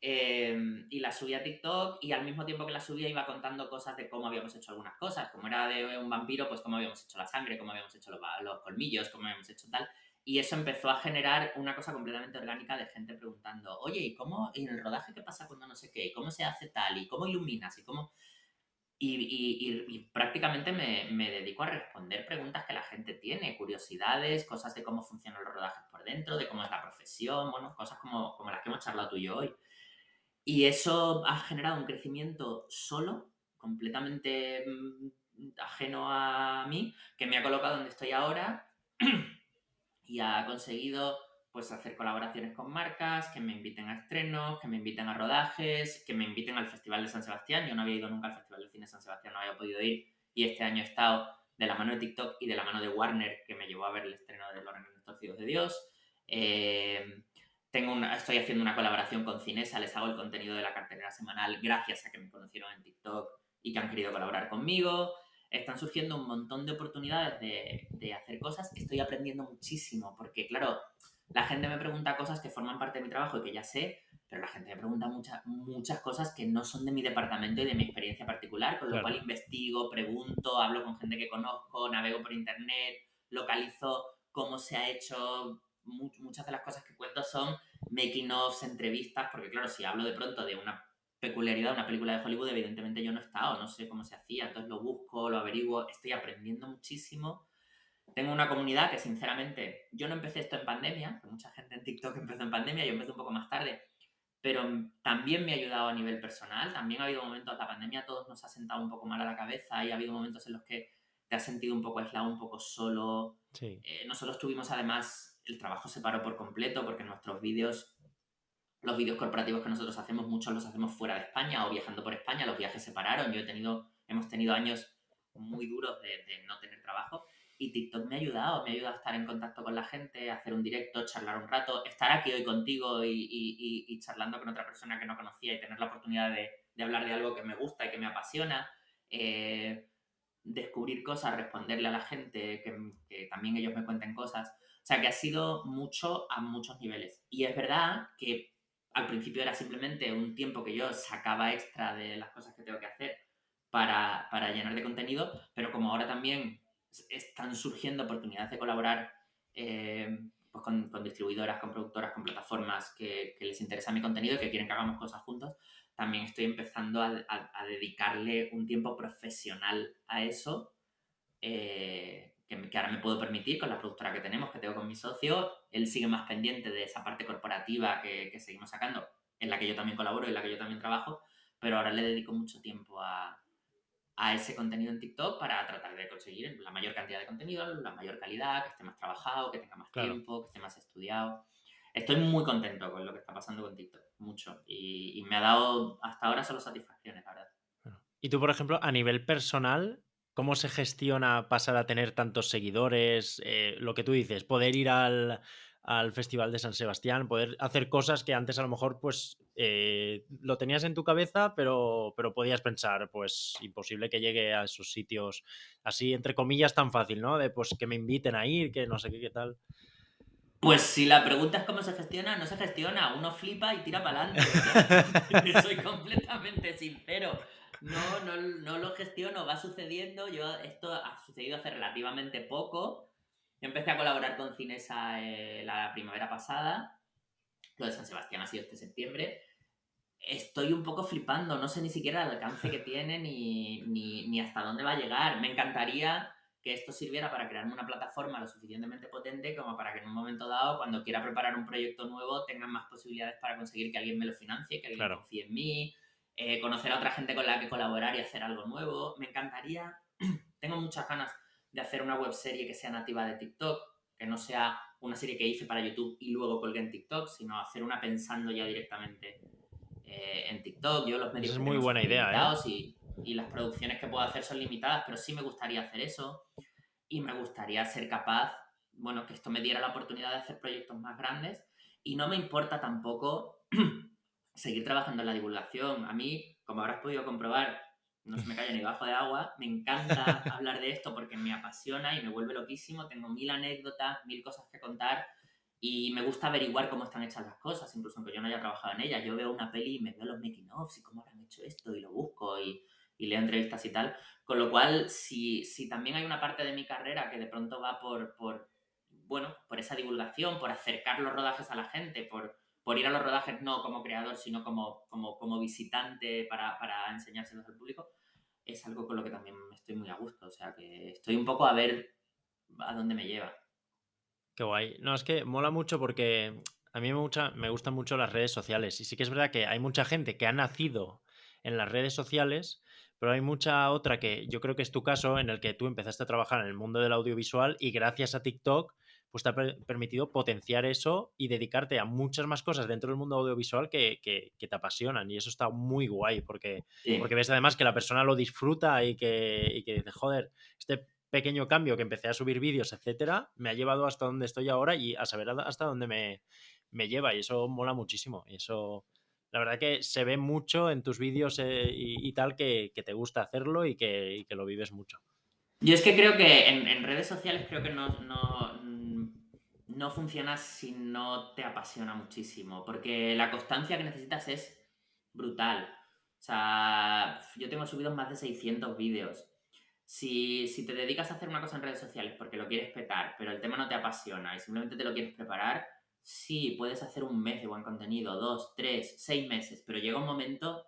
Y la subí a TikTok y al mismo tiempo que la subía iba contando cosas de cómo habíamos hecho algunas cosas. Como era de un vampiro, pues cómo habíamos hecho la sangre, cómo habíamos hecho los colmillos, cómo habíamos hecho tal. Y eso empezó a generar una cosa completamente orgánica de gente preguntando, oye, ¿y cómo, y en el rodaje qué pasa cuando no sé qué? ¿Y cómo se hace tal? ¿Y cómo iluminas? ¿Y cómo...? Y prácticamente me dedico a responder preguntas que la gente tiene, curiosidades, cosas de cómo funcionan los rodajes por dentro, de cómo es la profesión, bueno, cosas como las que hemos charlado tú y yo hoy. Y eso ha generado un crecimiento solo, completamente ajeno a mí, que me ha colocado donde estoy ahora y ha conseguido pues hacer colaboraciones con marcas, que me inviten a estrenos, que me inviten a rodajes, que me inviten al Festival de San Sebastián. Yo no había ido nunca al Festival de Cine de San Sebastián, no había podido ir, y este año he estado de la mano de TikTok y de la mano de Warner, que me llevó a ver el estreno de Los Renegados Torcidos de Dios. Estoy haciendo una colaboración con Cinesa, les hago el contenido de la cartelera semanal gracias a que me conocieron en TikTok y que han querido colaborar conmigo. Están surgiendo un montón de oportunidades de hacer cosas. Estoy aprendiendo muchísimo porque, claro, la gente me pregunta cosas que forman parte de mi trabajo y que ya sé, pero la gente me pregunta muchas cosas que no son de mi departamento y de mi experiencia particular, con lo Claro. cual investigo, pregunto, hablo con gente que conozco, navego por internet, localizo cómo se ha hecho. Muchas de las cosas que cuento son making ofs, entrevistas, porque claro, si hablo de pronto de una peculiaridad de una película de Hollywood, evidentemente yo no he estado, no sé cómo se hacía, entonces lo busco, lo averiguo, estoy aprendiendo muchísimo. Tengo una comunidad que sinceramente, yo no empecé esto en pandemia, que mucha gente en TikTok empezó en pandemia, yo empecé un poco más tarde, pero también me ha ayudado a nivel personal, también ha habido momentos, la pandemia a todos nos ha sentado un poco mal a la cabeza y ha habido momentos en los que te has sentido un poco aislado, un poco solo. Sí, Nosotros tuvimos además, el trabajo se paró por completo porque nuestros vídeos, los vídeos corporativos que nosotros hacemos, muchos los hacemos fuera de España o viajando por España, los viajes se pararon, hemos tenido años muy duros de no tener trabajo y TikTok me ha ayudado a estar en contacto con la gente, a hacer un directo, charlar un rato, estar aquí hoy contigo y charlando con otra persona que no conocía y tener la oportunidad de hablar de algo que me gusta y que me apasiona, descubrir cosas, responderle a la gente, que también ellos me cuenten cosas. O sea, que ha sido mucho a muchos niveles. Y es verdad que al principio era simplemente un tiempo que yo sacaba extra de las cosas que tengo que hacer para llenar de contenido, pero como ahora también están surgiendo oportunidades de colaborar pues con distribuidoras, con productoras, con plataformas que les interesa mi contenido y que quieren que hagamos cosas juntos, también estoy empezando a dedicarle un tiempo profesional a eso, que ahora me puedo permitir con la productora que tenemos, que tengo con mi socio. Él sigue más pendiente de esa parte corporativa que seguimos sacando, en la que yo también colaboro y en la que yo también trabajo, pero ahora le dedico mucho tiempo a ese contenido en TikTok para tratar de conseguir la mayor cantidad de contenido, la mayor calidad, que esté más trabajado, que tenga más claro. tiempo, que esté más estudiado. Estoy muy contento con lo que está pasando con TikTok, mucho. Y me ha dado hasta ahora solo satisfacciones, la verdad. Claro. Y tú, por ejemplo, a nivel personal, ¿cómo se gestiona pasar a tener tantos seguidores? Lo que tú dices, poder ir al Festival de San Sebastián, poder hacer cosas que antes a lo mejor pues lo tenías en tu cabeza, pero podías pensar, pues imposible que llegue a esos sitios así, entre comillas, tan fácil, ¿no? De pues que me inviten a ir, que no sé qué, qué tal. Pues si la pregunta es cómo se gestiona, no se gestiona. Uno flipa y tira para adelante. O sea, soy completamente sincero. No lo gestiono, va sucediendo. Esto ha sucedido hace relativamente poco. Yo empecé a colaborar con Cinesa la primavera pasada. Lo de San Sebastián ha sido este septiembre. Estoy un poco flipando, no sé ni siquiera el alcance que tiene ni hasta dónde va a llegar. Me encantaría que esto sirviera para crearme una plataforma lo suficientemente potente como para que en un momento dado, cuando quiera preparar un proyecto nuevo, tengan más posibilidades para conseguir que alguien me lo financie, que alguien Claro. confíe en mí, conocer a otra gente con la que colaborar y hacer algo nuevo. Me encantaría, tengo muchas ganas de hacer una webserie que sea nativa de TikTok, que no sea una serie que hice para YouTube y luego colgué en TikTok, sino hacer una pensando ya directamente en TikTok. Yo los Esa medios es que muy tengo son buena muy idea, ¿eh? limitados y las producciones que puedo hacer son limitadas, pero sí me gustaría hacer eso y me gustaría ser capaz, bueno, que esto me diera la oportunidad de hacer proyectos más grandes y no me importa tampoco seguir trabajando en la divulgación. A mí, como habrás podido comprobar, no se me cae ni debajo de agua, me encanta hablar de esto porque me apasiona y me vuelve loquísimo, tengo mil anécdotas, mil cosas que contar y me gusta averiguar cómo están hechas las cosas, incluso aunque yo no haya trabajado en ellas. Yo veo una peli y me veo los making ofs y cómo habrán hecho esto y lo busco y leo entrevistas y tal. Con lo cual, si también hay una parte de mi carrera que de pronto va bueno, por esa divulgación, por acercar los rodajes a la gente, por ir a los rodajes no como creador, sino como visitante para enseñárselos al público, es algo con lo que también estoy muy a gusto. O sea, que estoy un poco a ver a dónde me lleva. Qué guay. No, es que mola mucho porque a mí me gustan mucho las redes sociales. Y sí que es verdad que hay mucha gente que ha nacido en las redes sociales, pero hay mucha otra que yo creo que es tu caso, en el que tú empezaste a trabajar en el mundo del audiovisual y gracias a TikTok pues te ha permitido potenciar eso y dedicarte a muchas más cosas dentro del mundo audiovisual que te apasionan. Y eso está muy guay, porque Sí. ves además que la persona lo disfruta y que dice, joder, este pequeño cambio que empecé a subir vídeos, etcétera, me ha llevado hasta donde estoy ahora y a saber hasta dónde me lleva. Y eso mola muchísimo. Y eso, la verdad que se ve mucho en tus vídeos y tal que te gusta hacerlo y que lo vives mucho. Yo es que creo que en redes sociales creo que no funciona si no te apasiona muchísimo, porque la constancia que necesitas es brutal. O sea, yo tengo subidos más de 600 vídeos. Si te dedicas a hacer una cosa en redes sociales porque lo quieres petar, pero el tema no te apasiona y simplemente te lo quieres preparar, sí, puedes hacer un mes de buen contenido, 2, 3, 6 meses, pero llega un momento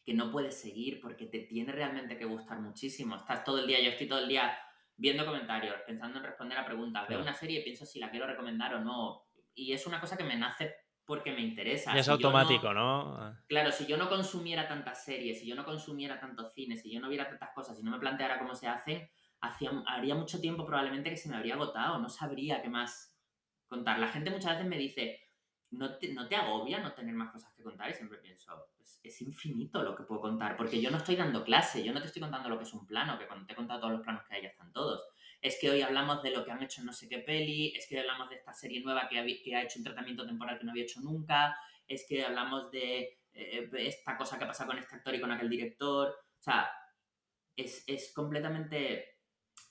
que no puedes seguir porque te tiene realmente que gustar muchísimo. Estás todo el día, yo estoy todo el día viendo comentarios, pensando en responder a preguntas, veo Claro. una serie y pienso si la quiero recomendar o no. Y es una cosa que me nace porque me interesa. Ya es Si yo no, automático, ¿no? claro, si yo no consumiera tantas series, si yo no consumiera tantos cines, si yo no viera tantas cosas, si no me planteara cómo se hacen, haría mucho tiempo probablemente que se me habría agotado, no sabría qué más contar. La gente muchas veces me dice, ¿no te agobia no tener más cosas que contar? Y siempre pienso, es infinito lo que puedo contar, porque yo no estoy dando clase, yo no te estoy contando lo que es un plano, que cuando te he contado todos los planos que hay ya están todos. Es que hoy hablamos de lo que han hecho en no sé qué peli, es que hoy hablamos de esta serie nueva que ha hecho un tratamiento temporal que no había hecho nunca, es que hablamos de esta cosa que pasa con este actor y con aquel director. O sea, es completamente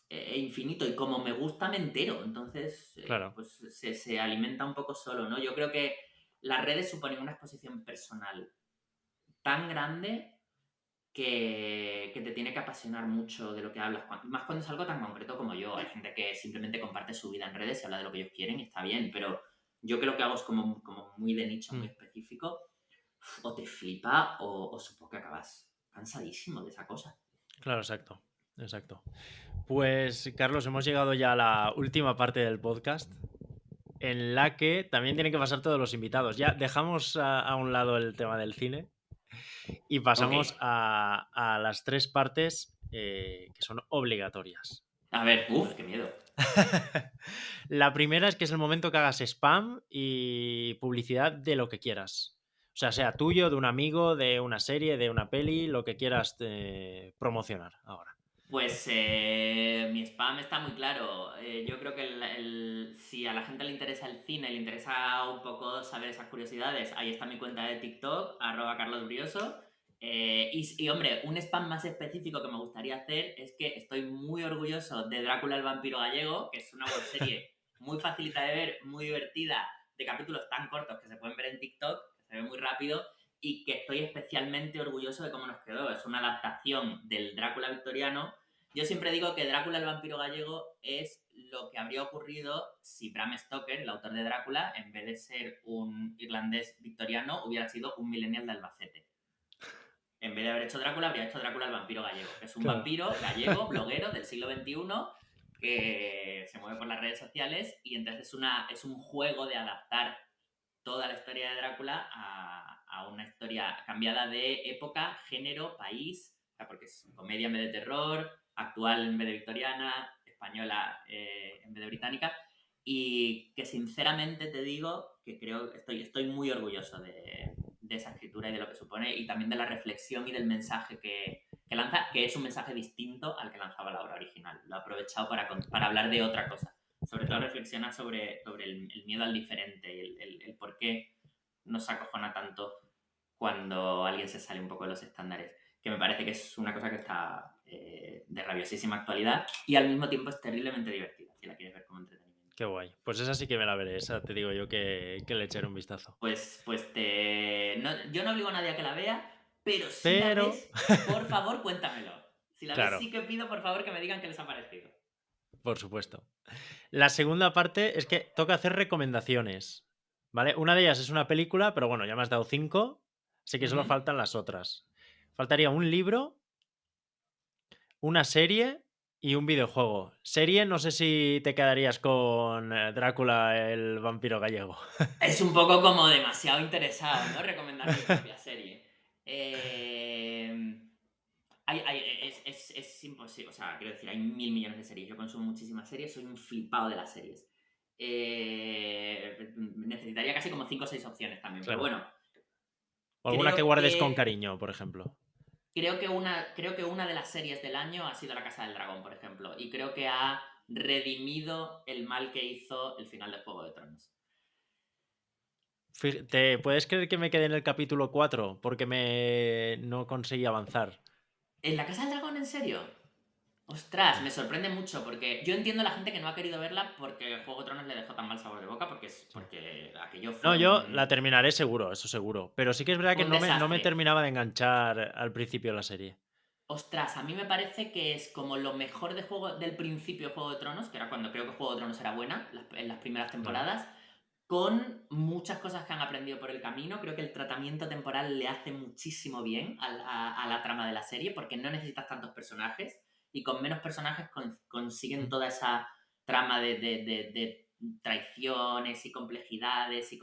infinito y como me gusta me entero. Entonces, Claro. pues se alimenta un poco solo, ¿no? Yo creo que las redes suponen una exposición personal tan grande que te tiene que apasionar mucho de lo que hablas, más cuando es algo tan concreto como yo. Hay gente que simplemente comparte su vida en redes y habla de lo que ellos quieren y está bien, pero yo que lo que hago es como muy de nicho, muy Mm. específico, o te flipa o supongo que acabas cansadísimo de esa cosa. Claro, exacto. Exacto. Pues, Carlos, hemos llegado ya a la última parte del podcast, en la que también tienen que pasar todos los invitados. Ya dejamos a un lado el tema del cine y Ok, pasamos a las tres partes que son obligatorias. a ver, uff, qué miedo. La primera es que es el momento que hagas spam y publicidad de lo que quieras. O sea tuyo, de un amigo, de una serie, de una peli, lo que quieras promocionar ahora. Pues mi spam está muy claro. Yo creo que si a la gente le interesa el cine, le interesa un poco saber esas curiosidades, ahí está mi cuenta de TikTok, @carlosbrioso. Hombre, un spam más específico que me gustaría hacer es que estoy muy orgulloso de Drácula el vampiro gallego, que es una webserie muy facilita de ver, muy divertida, de capítulos tan cortos que se pueden ver en TikTok, que se ve muy rápido y que estoy especialmente orgulloso de cómo nos quedó. Es una adaptación del Drácula victoriano. Yo siempre digo que Drácula el vampiro gallego es lo que habría ocurrido si Bram Stoker, el autor de Drácula, en vez de ser un irlandés victoriano, hubiera sido un millennial de Albacete. En vez de haber hecho Drácula, habría hecho Drácula el vampiro gallego, que es un Claro. vampiro gallego, bloguero del siglo XXI, que se mueve por las redes sociales y entonces es un juego de adaptar toda la historia de Drácula a una historia cambiada de época, género, país, o sea, porque es comedia en vez de terror, actual en vez de victoriana, española en vez de británica, y que sinceramente te digo que creo que estoy muy orgulloso de esa escritura y de lo que supone, y también de la reflexión y del mensaje que lanza, que es un mensaje distinto al que lanzaba la obra original. Lo he aprovechado para hablar de otra cosa, sobre todo Claro. reflexionar sobre el miedo al diferente y el por qué nos acojona tanto cuando alguien se sale un poco de los estándares, que me parece que es una cosa que está de rabiosísima actualidad y al mismo tiempo es terriblemente divertida, si la quieres ver como entretenimiento. Qué guay. Pues esa sí que me la veré. Esa te digo yo que le echaré un vistazo. Yo no obligo a nadie a que la vea, pero si la Pero, ves, por favor, cuéntamelo. Si la ves, claro, sí que pido, por favor, que me digan qué les ha parecido. por supuesto. La segunda parte es que toca hacer recomendaciones. ¿Vale? Una de ellas es una película, pero bueno, ya me has dado 5, así que solo Ujú. faltan las otras. Faltaría un libro, una serie y un videojuego. Serie, no sé si te quedarías con Drácula, el vampiro gallego. Es un poco como demasiado interesado, ¿no? Recomendar mi propia serie. Eh, Es imposible, o sea, quiero decir, hay 1.000 millones de series. Yo consumo muchísimas series, soy un flipado de las series. Necesitaría casi como 5 o 6 opciones también, pero Claro. bueno, O alguna que creo guardes con que, cariño, por ejemplo. creo que una de las series del año ha sido La Casa del Dragón, por ejemplo, y creo que ha redimido el mal que hizo el final de Juego de Tronos. ¿Te puedes creer que me quedé en el capítulo 4 porque no conseguí avanzar? ¿En La Casa del Dragón, en serio? Ostras, me sorprende mucho porque yo entiendo a la gente que no ha querido verla porque Juego de Tronos le dejó tan mal sabor de boca Sí. porque aquello No, fue yo la terminaré seguro, eso seguro. Pero sí que es verdad que un no me desastre. terminaba de enganchar al principio de la serie. Ostras, a mí me parece que es como lo mejor del principio de Juego de Tronos, que era cuando creo que Juego de Tronos era buena, en las primeras Claro. temporadas, con muchas cosas que han aprendido por el camino. Creo que el tratamiento temporal le hace muchísimo bien a la trama de la serie, porque no necesitas tantos personajes y con menos personajes consiguen Mm. toda esa trama de traiciones y complejidades y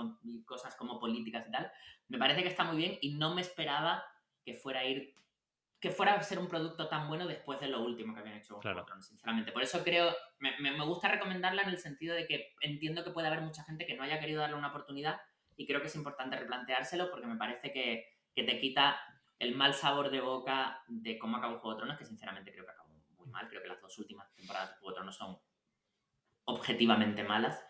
cosas como políticas y tal. Me parece que está muy bien y no me esperaba que fuera a ir que fuera a ser un producto tan bueno después de lo último que habían hecho con Juego de Claro, Tronos, sinceramente. Por eso creo, me gusta recomendarla en el sentido de que entiendo que puede haber mucha gente que no haya querido darle una oportunidad y creo que es importante replanteárselo porque me parece que te quita el mal sabor de boca de cómo acabó Juego de Tronos, que sinceramente creo que acabó muy mal. Creo que las 2 últimas temporadas de Juego de Tronos son objetivamente malas.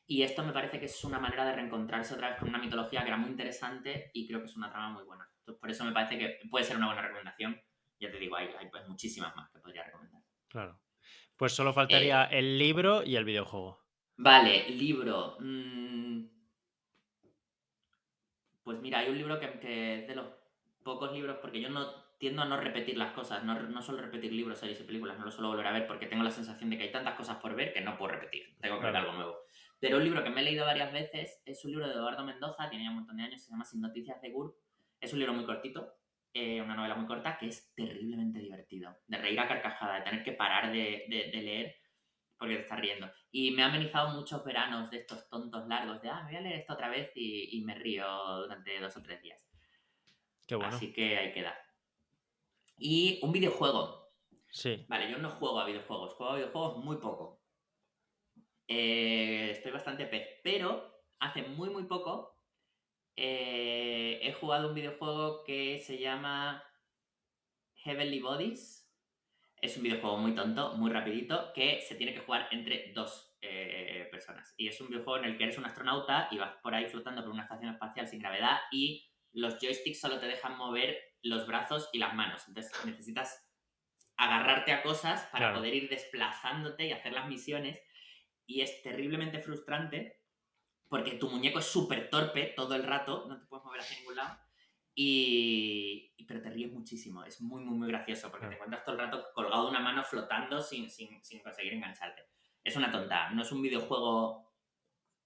Y esto me parece que es una manera de reencontrarse otra vez con una mitología que era muy interesante y creo que es una trama muy buena. Entonces, por eso me parece que puede ser una buena recomendación. Ya te digo, hay pues muchísimas más que podría recomendar. claro. Pues solo faltaría Eh, el libro y el videojuego. vale, libro. Pues mira, hay un libro que es de los pocos libros, porque yo no tiendo a no repetir las cosas, no suelo repetir libros, series y películas, no lo suelo volver a ver porque tengo la sensación de que hay tantas cosas por ver que no puedo repetir, tengo que ver Claro. algo nuevo. Pero un libro que me he leído varias veces es un libro de Eduardo Mendoza, tiene ya un montón de años, se llama Sin Noticias de GURB. Es un libro muy cortito, una novela muy corta que es terriblemente divertido, de reír a carcajada, de tener que parar de leer porque te estás riendo. Y me ha amenizado muchos veranos de estos tontos largos, de, me voy a leer esto otra vez y me río durante 2 o 3 días. Qué bueno. Así que ahí queda. Y un videojuego. Sí. Vale, yo no juego a videojuegos, juego a videojuegos muy poco. Estoy bastante pez, pero hace muy, muy poco he jugado un videojuego que se llama Heavenly Bodies. Es un videojuego muy tonto, muy rapidito, que se tiene que jugar entre dos personas. Y es un videojuego en el que eres un astronauta y vas por ahí flotando por una estación espacial sin gravedad y los joysticks solo te dejan mover los brazos y las manos. Entonces necesitas agarrarte a cosas para Claro. poder ir desplazándote y hacer las misiones. Y es terriblemente frustrante porque tu muñeco es súper torpe todo el rato, no te puedes mover hacia ningún lado. Pero te ríes muchísimo, es muy, muy, muy gracioso porque te Claro. encuentras todo el rato colgado de una mano flotando sin conseguir engancharte. Es una tonta, no es un videojuego,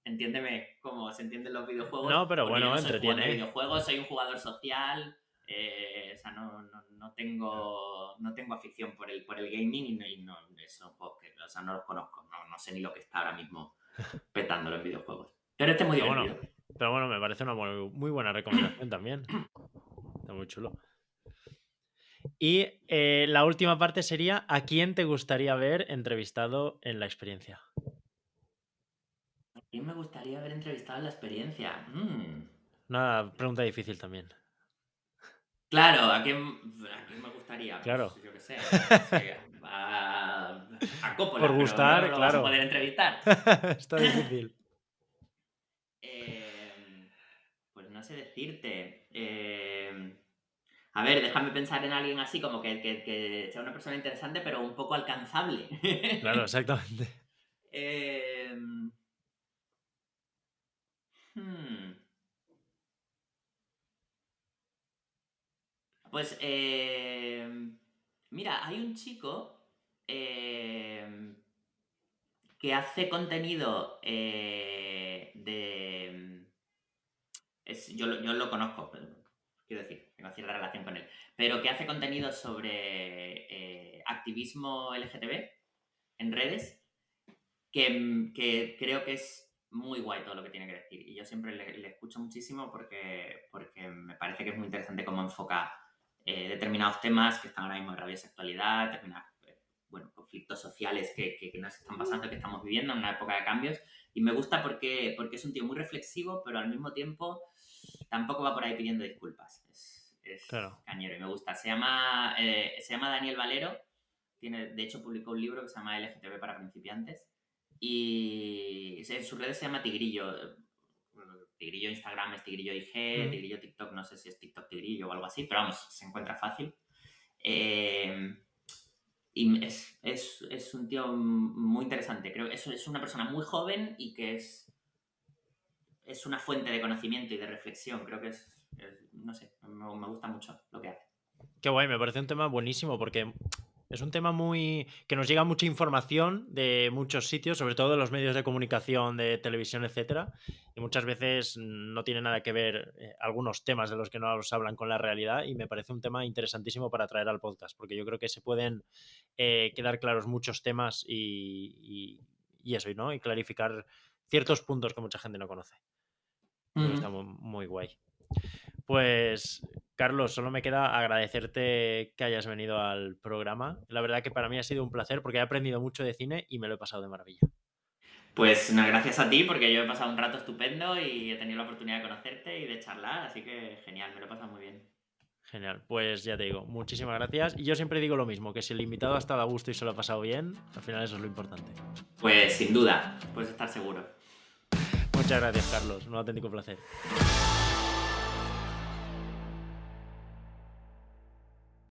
entiéndeme cómo se entienden los videojuegos, No, pero porque yo bueno, no soy jugador de entretiene. videojuegos, soy un jugador social, o sea, no tengo afición por el gaming y son juegos que, o sea, no los conozco, no sé ni lo que está ahora mismo petándolo en videojuegos. Pero este es muy Pero bueno, divertido. pero bueno, me parece una muy buena recomendación también. Está muy chulo. Y la última parte sería, ¿a quién te gustaría ver entrevistado en la experiencia? ¿A quién me gustaría haber entrevistado en la experiencia? Una pregunta difícil también. Claro, ¿a quién me gustaría? Pues Claro. yo qué sé, no sé, a Por Coppola, pero no gustar, lo vas a claro. poder entrevistar. Está difícil. Pues no sé decirte. A ver, déjame pensar en alguien así como que sea una persona interesante, pero un poco alcanzable. Claro, exactamente. Em, hmm, Pues, mira, hay un chico que hace contenido yo lo conozco, pero, quiero decir, tengo cierta relación con él, pero que hace contenido sobre activismo LGTB en redes, que creo que es muy guay todo lo que tiene que decir. Y yo siempre le escucho muchísimo porque me parece que es muy interesante cómo enfoca determinados temas que están ahora mismo en rabiosa actualidad, determinados conflictos sociales que nos están pasando, que estamos viviendo en una época de cambios. Y me gusta porque es un tío muy reflexivo, pero al mismo tiempo tampoco va por ahí pidiendo disculpas. Es Claro. cañero y me gusta. Se llama Daniel Valero. De hecho, publicó un libro que se llama LGTB para principiantes. Y en sus redes se llama Tigrillo. Tigrillo Instagram es Tigrillo IG, Tigrillo TikTok, no sé si es TikTok Tigrillo o algo así, pero vamos, se encuentra fácil. Y es un tío muy interesante. Creo que es una persona muy joven y que es una fuente de conocimiento y de reflexión. Creo que no sé, me gusta mucho lo que hace. Qué guay, me parece un tema buenísimo porque es un tema que nos llega mucha información de muchos sitios, sobre todo de los medios de comunicación, de televisión, etcétera, y muchas veces no tiene nada que ver algunos temas de los que no nos hablan con la realidad, y me parece un tema interesantísimo para traer al podcast, porque yo creo que se pueden quedar claros muchos temas y eso, ¿no? Y clarificar ciertos puntos que mucha gente no conoce. Creo que está muy guay. Pues, Carlos, solo me queda agradecerte que hayas venido al programa. La verdad que para mí ha sido un placer porque he aprendido mucho de cine y me lo he pasado de maravilla. Pues gracias a ti, porque yo he pasado un rato estupendo y he tenido la oportunidad de conocerte y de charlar, así que genial, me lo he pasado muy bien. Genial, pues ya te digo, muchísimas gracias. Y yo siempre digo lo mismo, que si el invitado ha estado a gusto y se lo ha pasado bien, al final eso es lo importante. Pues sin duda, puedes estar seguro. Muchas gracias, Carlos, un auténtico placer.